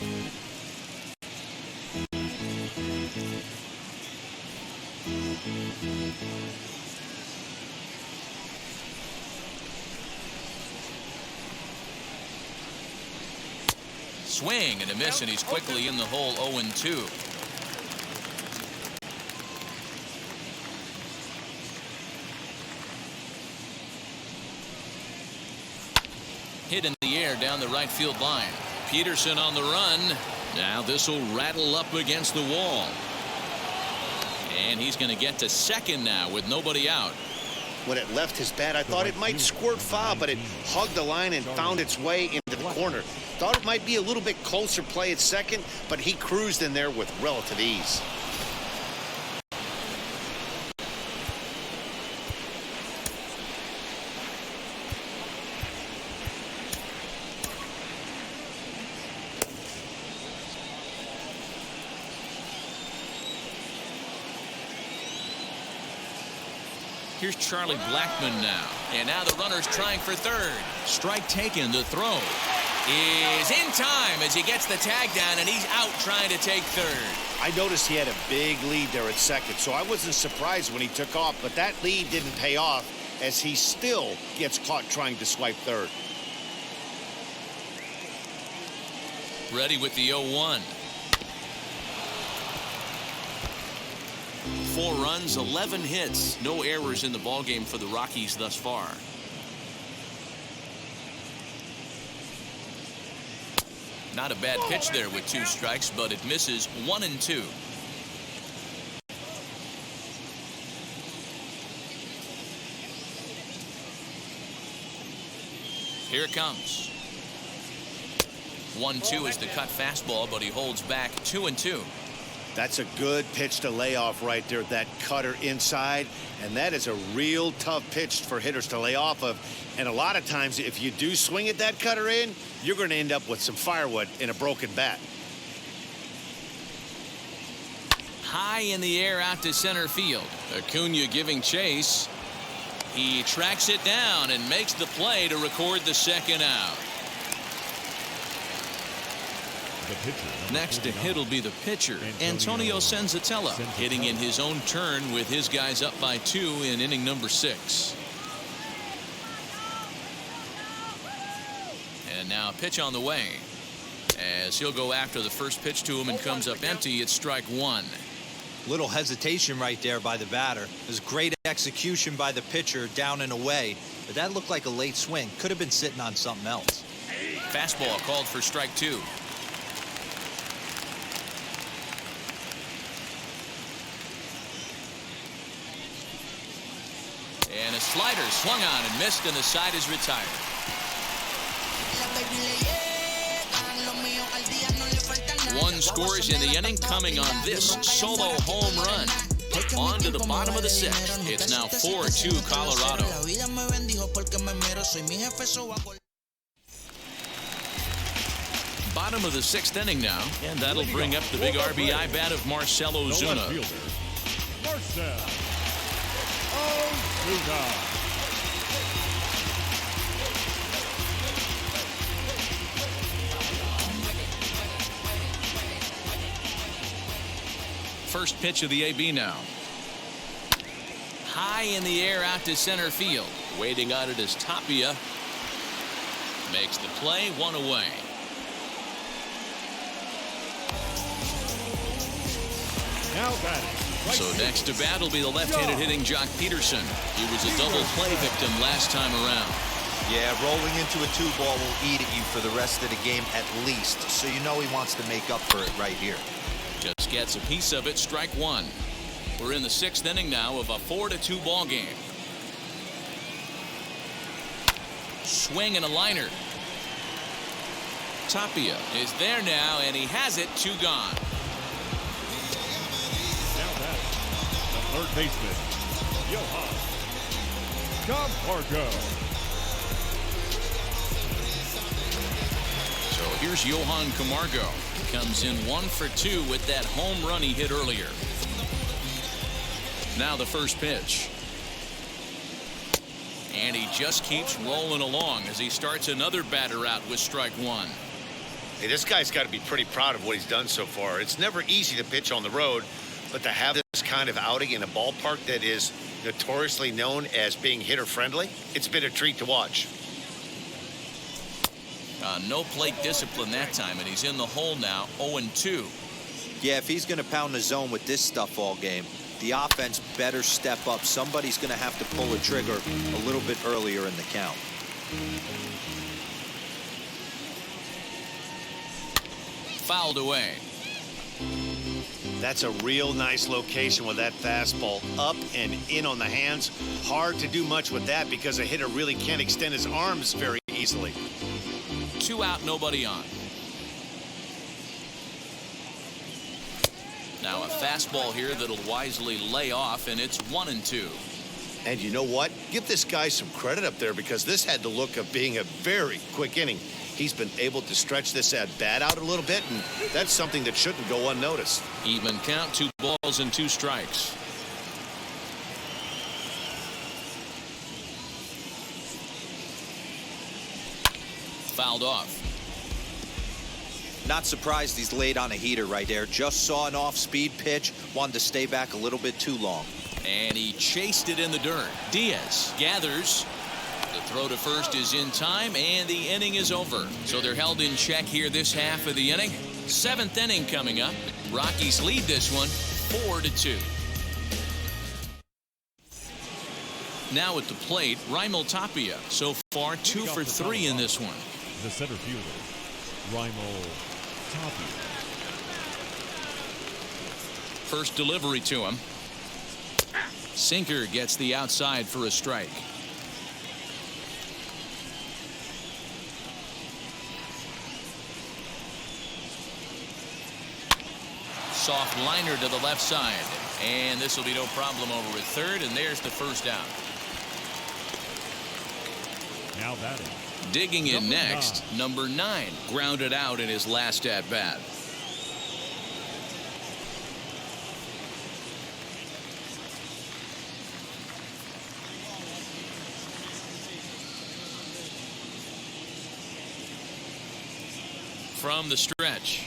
[SPEAKER 1] Swing and a miss, and he's quickly in the hole. 0-2. Hit in the air down the right field line. Peterson on the run. Now this will rattle up against the wall. And he's going to get to second now with nobody out.
[SPEAKER 2] When it left his bat, I thought it might squirt foul, but it hugged the line and found its way into the corner. Thought it might be a little bit closer play at second, but he cruised in there with relative ease.
[SPEAKER 1] Here's Charlie Blackmon now. And now the runner's trying for third. Strike taken. The throw is in time as he gets the tag down, and he's out trying to take third.
[SPEAKER 2] I noticed he had a big lead there at second, so I wasn't surprised when he took off, but that lead didn't pay off as he still gets caught trying to swipe third.
[SPEAKER 1] Ready with the 0-1. 4 runs, 11 hits, no errors in the ballgame for the Rockies thus far. Not a bad pitch there with 2 strikes, but it misses. 1-2. Here it comes. 1-2 is the cut fastball, but he holds back. 2-2.
[SPEAKER 2] That's a good pitch to lay off right there, that cutter inside, and that is a real tough pitch for hitters to lay off of. And a lot of times, if you do swing at that cutter in, you're going to end up with some firewood in a broken bat.
[SPEAKER 1] High in the air out to center field. Acuna giving chase. He tracks it down and makes the play to record the second out. Next to hit will be the pitcher, Antonio Senzatella, hitting in his own turn with his guys up by 2 in inning number 6. And now pitch on the way as he'll go after the first pitch to him and comes up empty. It's strike 1.
[SPEAKER 5] Little hesitation right there by the batter. It was great execution by the pitcher down and away, but that looked like a late swing. Could have been sitting on something else.
[SPEAKER 1] Fastball called for strike 2. And a slider swung on and missed, and the side is retired. One scores in the inning, coming on this solo home run. On to the bottom of the 6th. It's now 4-2 Colorado. Bottom of the 6th inning now, and that'll bring up the big RBI bat of Marcell Ozuna.
[SPEAKER 3] Marcell Ozuna.
[SPEAKER 1] First pitch of the AB now. High in the air out to center field. Waiting on it is Tapia. Makes the play, 1 away.
[SPEAKER 3] Now batting.
[SPEAKER 1] So next to bat will be the left-handed hitting Jock Peterson. He was a double play victim last time around.
[SPEAKER 5] Yeah, rolling into a 2-ball will eat at you for the rest of the game at least. So you know he wants to make up for it right here.
[SPEAKER 1] Just gets a piece of it. Strike 1. We're in the 6th inning now of a 4-2 ball game. Swing and a liner. Tapia is there now, and he has it. 2 gone.
[SPEAKER 3] Now that the third baseman, Johan Camargo.
[SPEAKER 1] So here's Johan Camargo. Comes in 1 for 2 with that home run he hit earlier. Now the first pitch. And he just keeps rolling along as he starts another batter out with strike 1.
[SPEAKER 2] Hey, this guy's got to be pretty proud of what he's done so far. It's never easy to pitch on the road, but to have this kind of outing in a ballpark that is notoriously known as being hitter-friendly, it's been a treat to watch.
[SPEAKER 1] No plate discipline that time, and he's in the hole now, 0-2.
[SPEAKER 5] Yeah, if he's going to pound the zone with this stuff all game, the offense better step up. Somebody's going to have to pull a trigger a little bit earlier in the count.
[SPEAKER 1] Fouled away.
[SPEAKER 2] That's a real nice location with that fastball up and in on the hands. Hard to do much with that because a hitter really can't extend his arms very easily.
[SPEAKER 1] 2 out, nobody on. Now a fastball here that'll wisely lay off, and it's 1-2.
[SPEAKER 2] And you know what? Give this guy some credit up there because this had the look of being a very quick inning. He's been able to stretch this at bat out a little bit, and that's something that shouldn't go unnoticed.
[SPEAKER 1] Even count, 2 balls and 2 strikes. Fouled off.
[SPEAKER 5] Not surprised he's laid on a heater right there. Just saw an off-speed pitch, wanted to stay back a little bit too long.
[SPEAKER 1] And he chased it in the dirt. Diaz gathers. The throw to first is in time, and the inning is over. So they're held in check here this half of the inning. 7th inning coming up. Rockies lead this one 4-2. Now at the plate, Raimel Tapia. So far 2 for 3 in this one.
[SPEAKER 3] The center fielder, Raimel Tapia.
[SPEAKER 1] First delivery to him. Sinker gets the outside for a strike. Soft liner to the left side, and this will be no problem over at third, and there's the first out.
[SPEAKER 3] Now batting.
[SPEAKER 1] Digging in next, number 9, grounded out in his last at bat. From the stretch.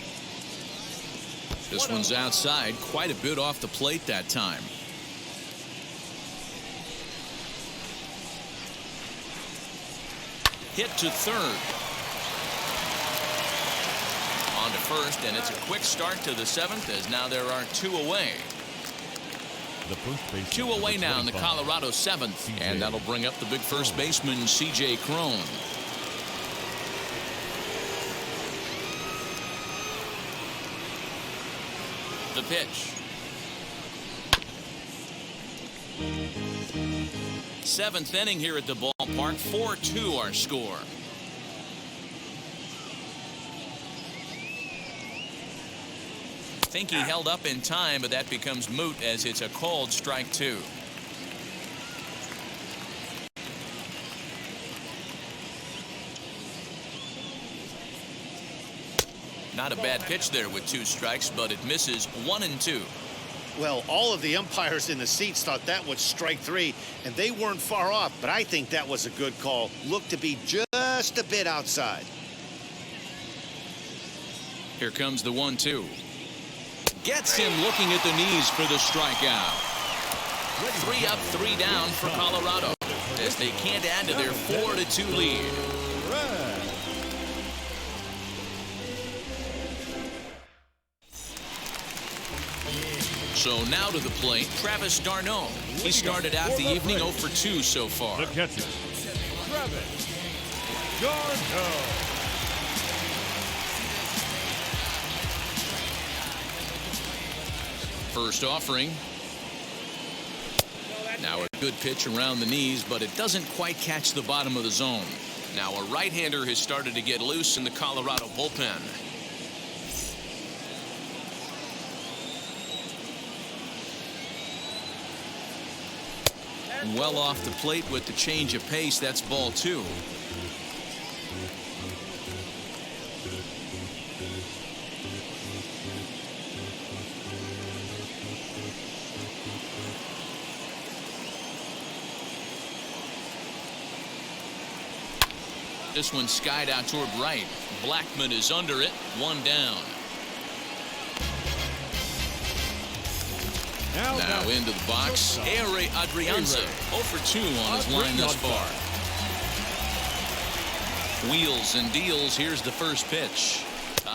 [SPEAKER 1] This one's outside, quite a bit off the plate that time. Hit to third. On to first, and it's a quick start to the 7th as now there are 2 away.
[SPEAKER 3] The first baseman,
[SPEAKER 1] 2 away now in the Colorado 7th, and that'll bring up the big first baseman, C.J. Cron. The pitch. 7th inning here at the ballpark. 4-2 our score. Think he held up in time, but that becomes moot as it's a called strike 2. Not a bad pitch there with 2 strikes, but it misses. 1-2.
[SPEAKER 2] Well, all of the umpires in the seats thought that was strike 3, and they weren't far off, but I think that was a good call. Looked to be just a bit outside.
[SPEAKER 1] Here comes the 1-2. Gets him looking at the knees for the strikeout. 3 up, 3 down for Colorado as they can't add to their 4-2 lead. So now to the plate, Travis d'Arnaud. He started out the evening 0 for 2 so far.
[SPEAKER 3] The catcher, Travis d'Arnaud.
[SPEAKER 1] First offering. Now a good pitch around the knees, but it doesn't quite catch the bottom of the zone. Now a right-hander has started to get loose in the Colorado bullpen. Well off the plate with the change of pace. That's ball 2. This one skied out toward right. Blackman is under it. 1 down. Now into the box. Adrianza 0 for 2 on his line thus far. Wheels and deals. Here's the first pitch.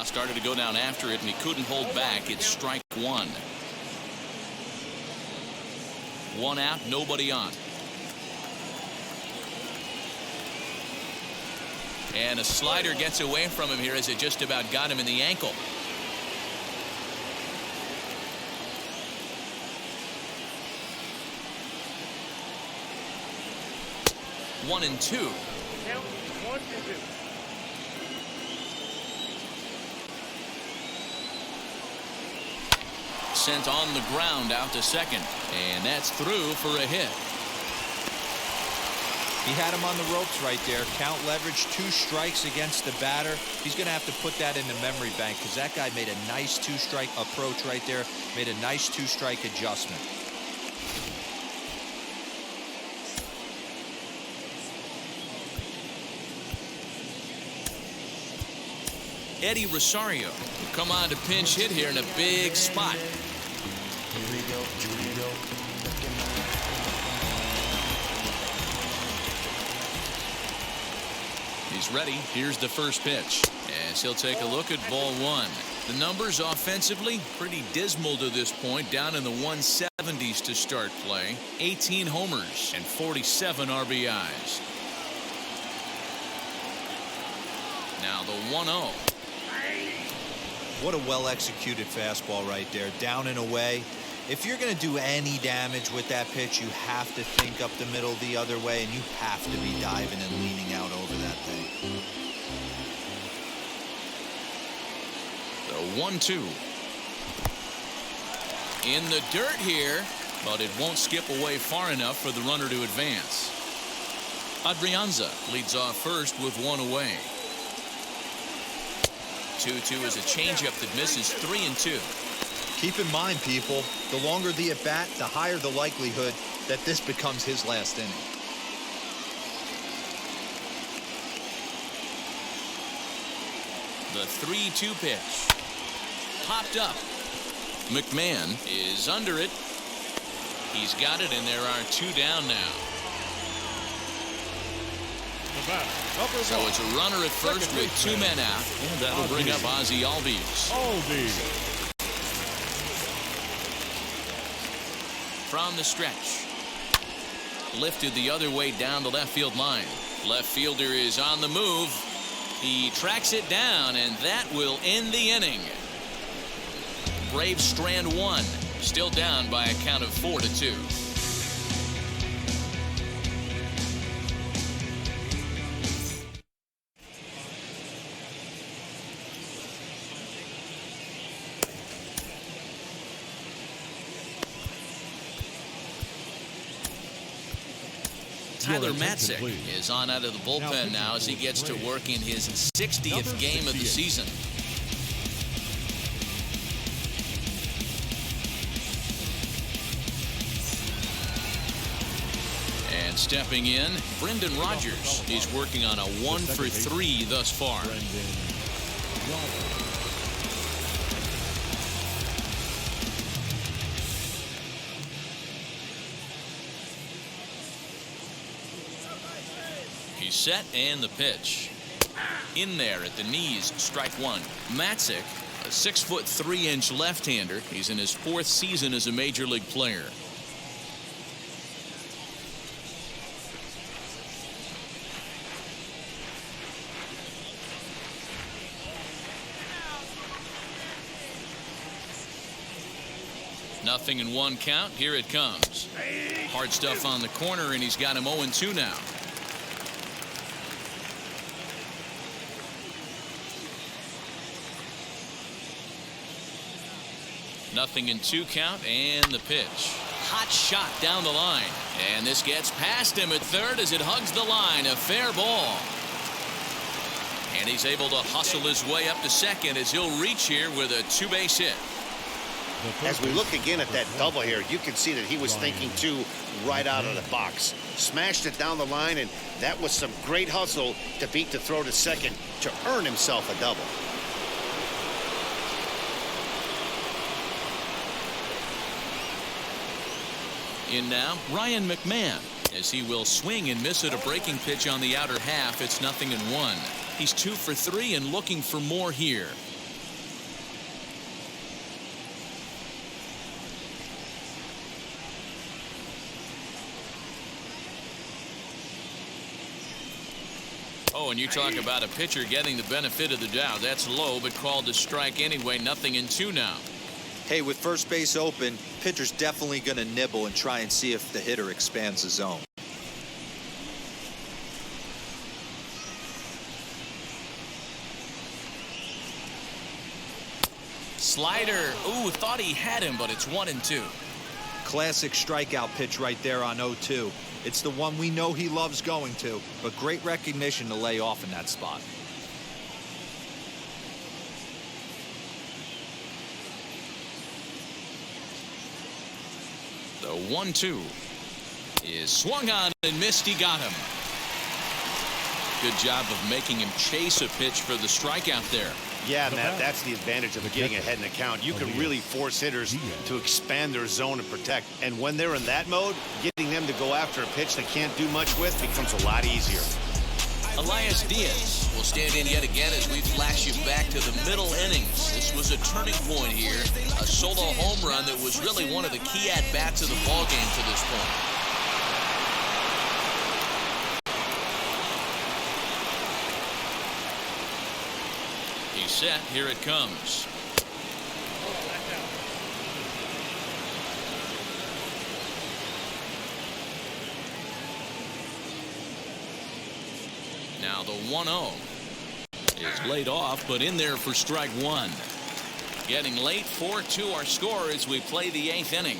[SPEAKER 1] Started to go down after it, and he couldn't hold back. It's strike 1. 1 out, nobody on. And a slider gets away from him here as it just about got him in the ankle. One and two. Sent on the ground out to second, and that's through for a hit.
[SPEAKER 5] He had him on the ropes right there. Count leverage, 2 strikes against the batter. He's going to have to put that in the memory bank because that guy made a nice 2-strike approach right there. Made a nice 2-strike adjustment.
[SPEAKER 1] Eddie Rosario will come on to pinch hit here in a big spot. He's ready. Here's the first pitch. As he'll take a look at ball 1. The numbers offensively pretty dismal to this point. Down in the 170s to start play. 18 homers and 47 RBIs. Now the 1-0.
[SPEAKER 5] What a well-executed fastball right there. Down and away. If you're going to do any damage with that pitch, you have to think up the middle the other way, and you have to be diving and leaning out over that thing.
[SPEAKER 1] The 1-2. In the dirt here, but it won't skip away far enough for the runner to advance. Adrianza leads off first with 1 away. 2-2 is a changeup that misses. 3-2.
[SPEAKER 5] Keep in mind, people, the longer the at-bat, the higher the likelihood that this becomes his last inning.
[SPEAKER 1] The 3-2 pitch. Popped up. McMahon is under it. He's got it, and there are 2 down now. So it's a runner at first with 2 men out. And that'll bring up Ozzie Albies. From the stretch. Lifted the other way down the left field line. Left fielder is on the move. He tracks it down, and that will end the inning. Braves strand 1. Still down by a count of 4-2. Tyler Matzik is on out of the bullpen now as he gets to work in his 60th game of the season. And stepping in, Brendan Rodgers. He's working on a 1 for 3 thus far. He's set, and the pitch. In there at the knees, strike 1. Matzik, a 6'3" left-hander. He's in his 4th season as a major league player. Nothing in 1 count. Here it comes. Hard stuff on the corner, and he's got him 0-2 now. 0-2 count, and the pitch. Hot shot down the line, and this gets past him at third as it hugs the line. A fair ball, and he's able to hustle his way up to second as he'll reach here with a 2-base hit.
[SPEAKER 2] As we look again at that double here, you can see that he was thinking too right out of the box. Smashed it down the line, and that was some great hustle to beat the throw to second to earn himself a double.
[SPEAKER 1] In now, Ryan McMahon, as he will swing and miss at a breaking pitch on the outer half. It's 0-1. He's 2 for 3 and looking for more here. Oh, and you talk about a pitcher getting the benefit of the doubt. That's low, but called a strike anyway. 0-2 now.
[SPEAKER 5] Hey, with first base open, pitcher's definitely going to nibble and try and see if the hitter expands the zone.
[SPEAKER 1] Slider. Ooh, thought he had him, but it's 1-2.
[SPEAKER 5] Classic strikeout pitch right there on 0-2. It's the one we know he loves going to, but great recognition to lay off in that spot.
[SPEAKER 1] The 1-2 is swung on and missed. He got him. Good job of making him chase a pitch for the strikeout there.
[SPEAKER 2] Yeah, Matt, that's the advantage of getting ahead in the count. You can really force hitters to expand their zone and protect. And when they're in that mode, getting them to go after a pitch they can't do much with becomes a lot easier.
[SPEAKER 1] Elias Diaz will stand in yet again as we flash you back to the middle innings. This was a turning point here. A solo home run that was really one of the key at-bats of the ballgame to this point. He's set. Here it comes. Now the 1-0 is laid off, but in there for strike one. Getting late, 4-2 our score as we play the 8th inning.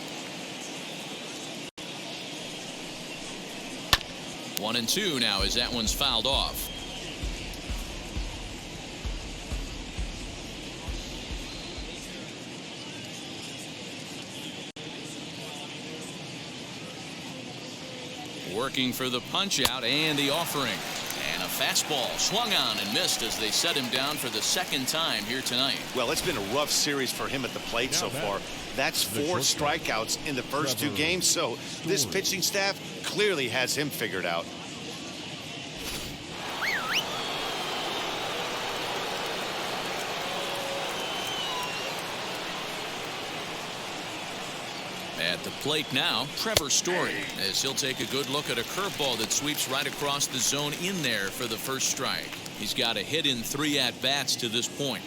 [SPEAKER 1] 1-2 now as that one's fouled off. Working for the punch out and the offering. And a fastball swung on and missed as they set him down for the second time here tonight.
[SPEAKER 2] Well, it's been a rough series for him at the plate so far. That's 4 strikeouts in the first 2 games, so this pitching staff clearly has him figured out.
[SPEAKER 1] At the plate now, Trevor Story, as he'll take a good look at a curveball that sweeps right across the zone in there for the first strike. He's got a hit in 3 at-bats to this point.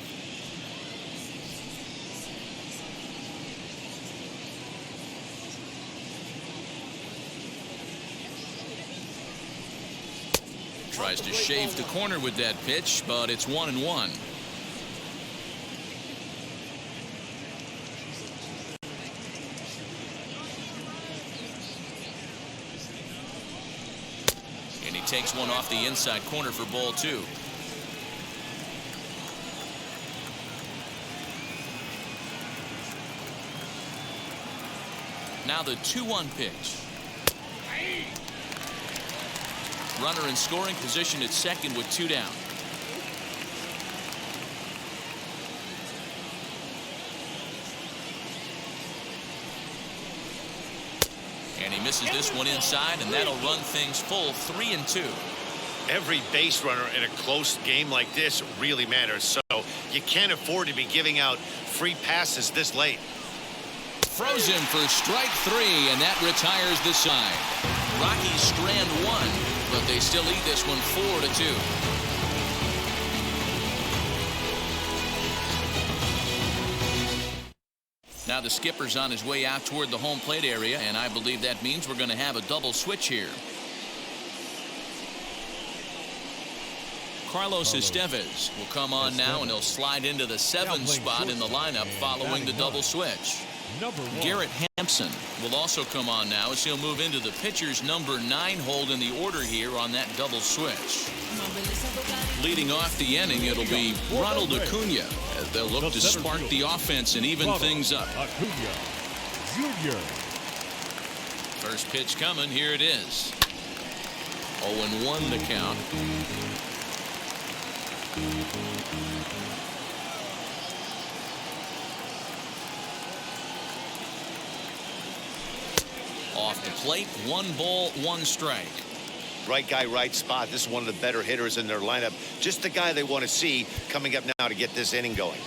[SPEAKER 1] Tries to shave the corner with that pitch, but it's 1-1. Takes one off the inside corner for ball 2. Now the 2-1 pitch. Runner in scoring position at second with 2 down. And he misses this one inside, and that'll run things full 3-2.
[SPEAKER 2] Every base runner in a close game like this really matters, so you can't afford to be giving out free passes this late.
[SPEAKER 1] Froze him for strike 3, and that retires the side. Rockies strand 1, but they still lead this one 4-2. Now the skipper's on his way out toward the home plate area, and I believe that means we're going to have a double switch here. Carlos Estevez will come on now, and he'll slide into the 7th spot in the lineup following the double switch. Garrett Hampson will also come on now as he'll move into the pitcher's number 9 hold in the order here on that double switch. Leading off the inning, it'll be Ronald Acuna as they'll look to spark the offense and even things up.
[SPEAKER 3] Acuna Jr.
[SPEAKER 1] First pitch coming. Here it is. 0-1 the count. Off the plate, 1 ball, 1 strike.
[SPEAKER 2] Right guy, right spot. This is one of the better hitters in their lineup. Just the guy they want to see coming up now to get this inning going.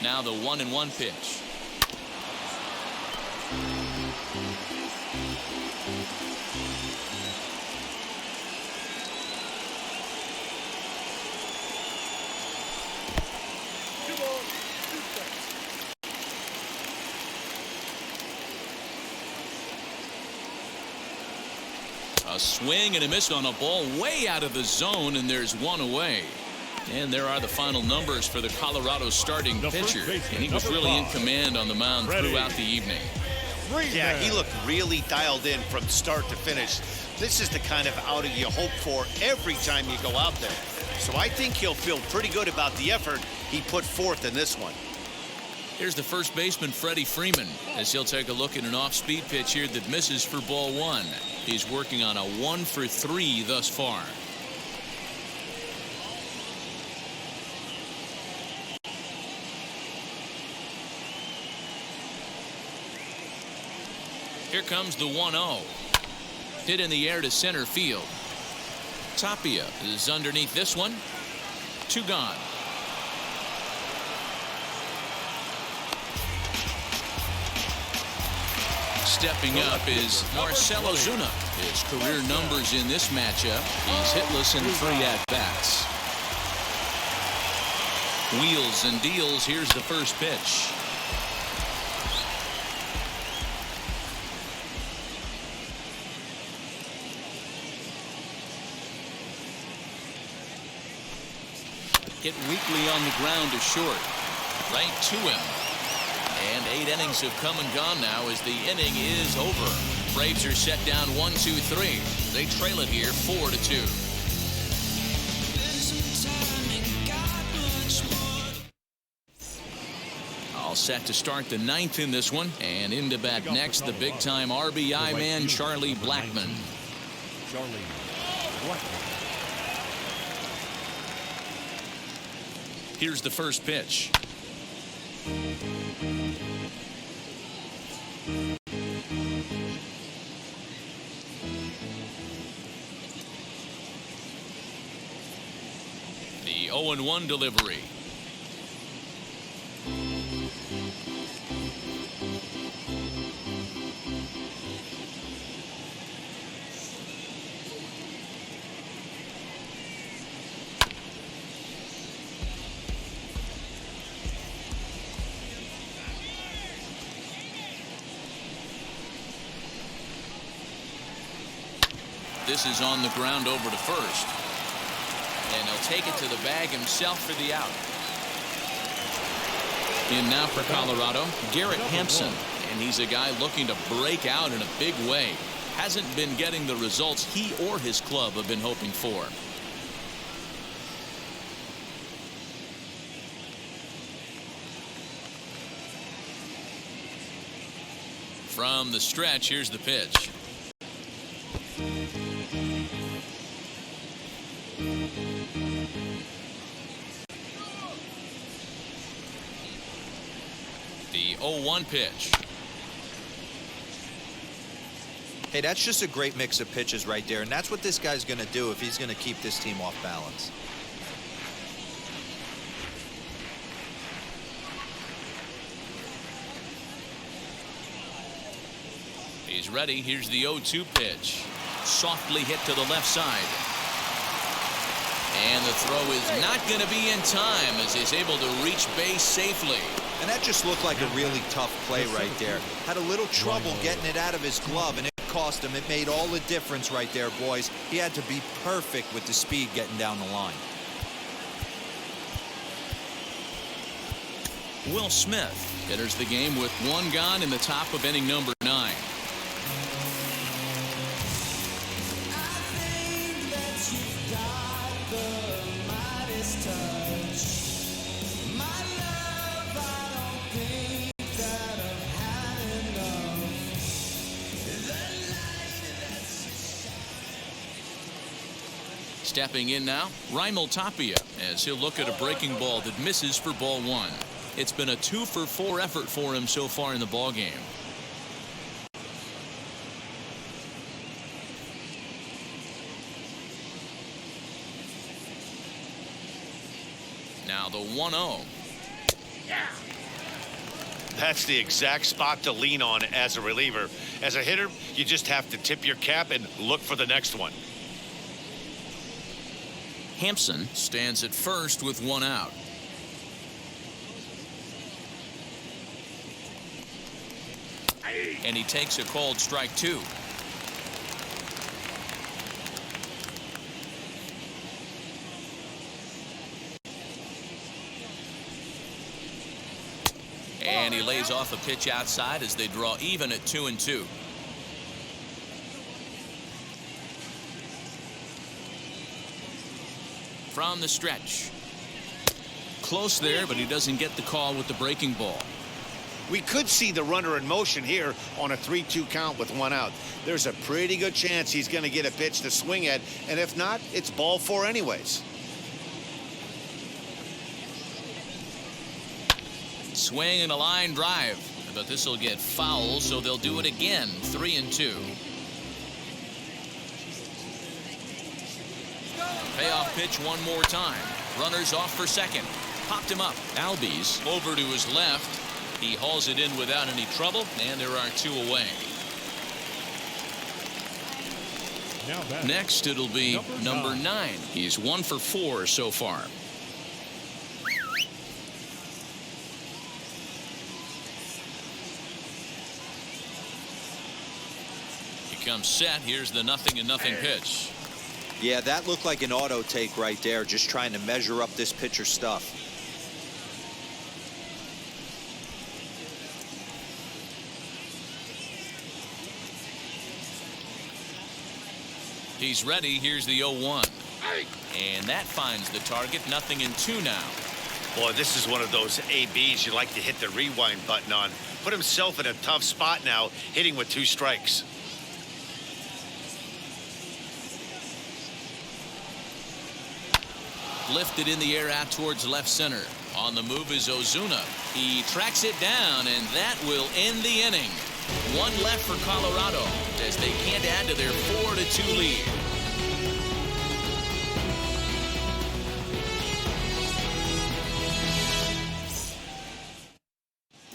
[SPEAKER 1] Now the 1-1 pitch. A swing and a miss on a ball way out of the zone, and there's 1 away. And there are the final numbers for the Colorado starting pitcher, and he was really in command on the mound throughout the evening.
[SPEAKER 2] Yeah, he looked really dialed in from start to finish. This is the kind of outing you hope for every time you go out there. So I think he'll feel pretty good about the effort he put forth in this one.
[SPEAKER 1] Here's the first baseman, Freddie Freeman, as he'll take a look at an off-speed pitch here that misses for ball 1. He's working on a 1-for-3 thus far. Here comes the 1-0. Hit in the air to center field. Tapia is underneath this one. 2 gone. Stepping up is Marcell Ozuna. His career numbers in this matchup. He's hitless in 3 at-bats. Wheels and deals. Here's the first pitch. Hit weakly on the ground to short. Right to him. And 8 innings have come and gone now as the inning is over. Braves are set down 1-2-3. They trail it here 4-2. All set to start the 9th in this one. And into bat next, the big-time RBI man, Charlie Blackmon. Here's the first pitch. The 0-1 delivery. This is on the ground over to first. And he'll take it to the bag himself for the out. In now for Colorado, Garrett Hampson. And he's a guy looking to break out in a big way. Hasn't been getting the results he or his club have been hoping for. From the stretch, here's the pitch. The 0-1 pitch.
[SPEAKER 5] Hey, that's just a great mix of pitches right there, and that's what this guy's going to do if he's going to keep this team off balance.
[SPEAKER 1] He's ready. Here's the 0-2 pitch. Softly hit to the left side. And the throw is not going to be in time as he's able to reach base safely.
[SPEAKER 5] And that just looked like a really tough play right there. Had a little trouble getting it out of his glove, and it cost him. It made all the difference right there, boys. He had to be perfect with the speed getting down the line.
[SPEAKER 1] Will Smith enters the game with one gone in the top of inning number 9. Stepping in now, Raimel Tapia, as he'll look at a breaking ball that misses for ball 1. It's been a 2-for-4 effort for him so far in the ball game. Now the 1-0.
[SPEAKER 4] That's the exact spot to lean on as a reliever. As a hitter, you just have to tip your cap and look for the next one.
[SPEAKER 1] Hampson stands at first with one out. And he takes a called strike 2. And he lays off a pitch outside as they draw even at 2-2. From the stretch. Close there, but he doesn't get the call with the breaking ball.
[SPEAKER 2] We could see the runner in motion here on a 3-2 count with one out. There's a pretty good chance he's going to get a pitch to swing at, and if not, it's ball 4 anyways.
[SPEAKER 1] Swing and a line drive, but this will get foul, so they'll do it again. 3-2. Payoff pitch one more time. Runners off for second. Popped him up. Albies over to his left. He hauls it in without any trouble, and there are 2 away. Next, it'll be number 9. He's 1 for 4 so far. He comes set. Here's the 0-0 pitch.
[SPEAKER 5] Yeah, that looked like an auto take right there, just trying to measure up this pitcher's stuff.
[SPEAKER 1] He's ready. Here's the 0-1. And that finds the target. 0-2 now.
[SPEAKER 4] Boy, this is one of those ABs you like to hit the rewind button on. Put himself in a tough spot now, hitting with 2 strikes.
[SPEAKER 1] Lifted in the air out towards left center. On the move is Ozuna. He tracks it down, and that will end the inning. 1 left for Colorado as they can't add to their 4-2 lead.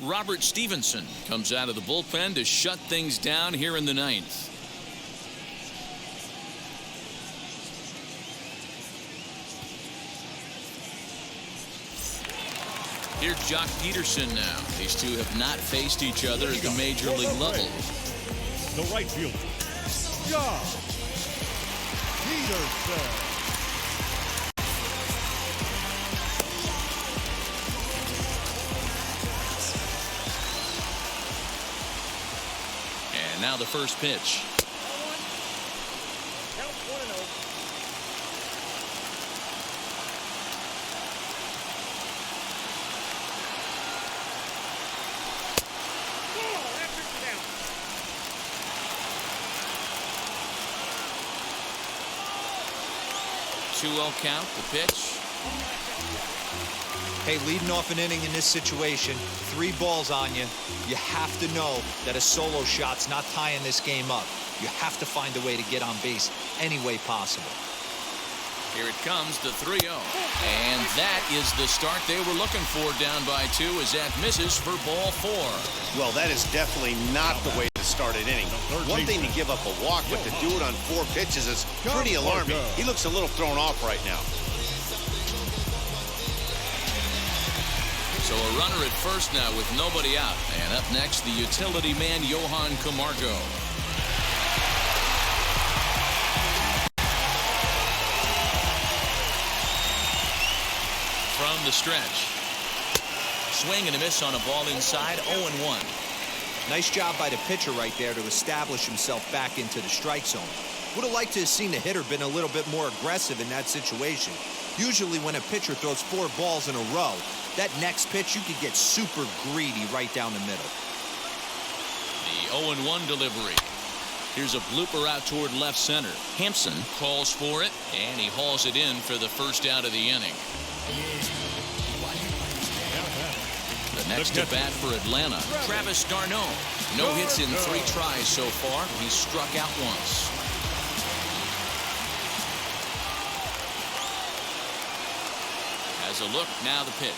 [SPEAKER 1] Robert Stevenson comes out of the bullpen to shut things down here in the 9th. Here's Jock Peterson now. These two have not faced each other at the major league level.
[SPEAKER 3] The right fielder, Jock Peterson.
[SPEAKER 1] And now the first pitch.
[SPEAKER 3] Count 1-0.
[SPEAKER 1] Count, the pitch.
[SPEAKER 5] Hey, leading off an inning in this situation, 3 balls on you. You have to know that a solo shot's not tying this game up. You have to find a way to get on base any way possible.
[SPEAKER 1] Here it comes, the 3-0. And that is the start they were looking for, down by 2 as that misses for ball 4.
[SPEAKER 2] Well, that is definitely not the way to to start an inning. One thing to give up a walk, but to do it on 4 pitches is pretty alarming. He looks a little thrown off right now.
[SPEAKER 1] So a runner at first now with nobody out. And up next, the utility man, Johan Camargo. From the stretch. Swing and a miss on a ball inside, 0-1.
[SPEAKER 5] Nice job by the pitcher right there to establish himself back into the strike zone. Would have liked to have seen the hitter been a little bit more aggressive in that situation. Usually when a pitcher throws 4 balls in a row, that next pitch you could get super greedy right down the middle.
[SPEAKER 1] The 0-1 delivery. Here's a blooper out toward left center. Hampson calls for it, and he hauls it in for the first out of the inning. The next to bat for Atlanta, Travis d'Arnaud. No hits in 3 tries so far. He's struck out once. Has a look, now the pitch.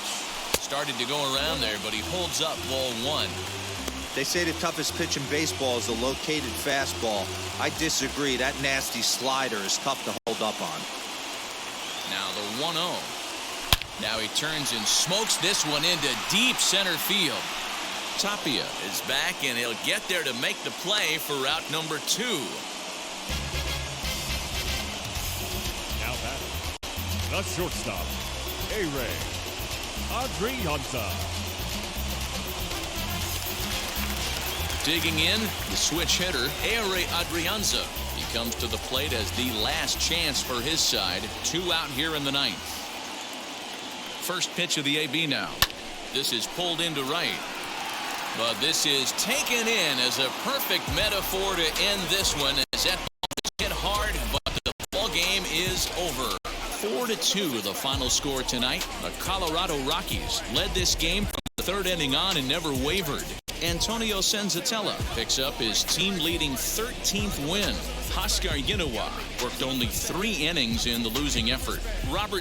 [SPEAKER 1] Started to go around there, but he holds up ball 1.
[SPEAKER 5] They say the toughest pitch in baseball is a located fastball. I disagree. That nasty slider is tough to hold up on.
[SPEAKER 1] Now the 1-0. Now he turns and smokes this one into deep center field. Tapia is back, and he'll get there to make the play for route number 2.
[SPEAKER 3] Now batting, the shortstop, A-Ray Adrianza.
[SPEAKER 1] Digging in, the switch hitter, A-Ray Adrianza. He comes to the plate as the last chance for his side. 2 out here in the 9th. First pitch of the AB now. This is pulled into right. But this is taken in as a perfect metaphor to end this one. As that ball is hit hard, but the ball game is over. 4-2 the final score tonight. The Colorado Rockies led this game from the 3rd inning on and never wavered. Antonio Senzatella picks up his team-leading 13th win. Oscar Yinoa worked only 3 innings in the losing effort. Robert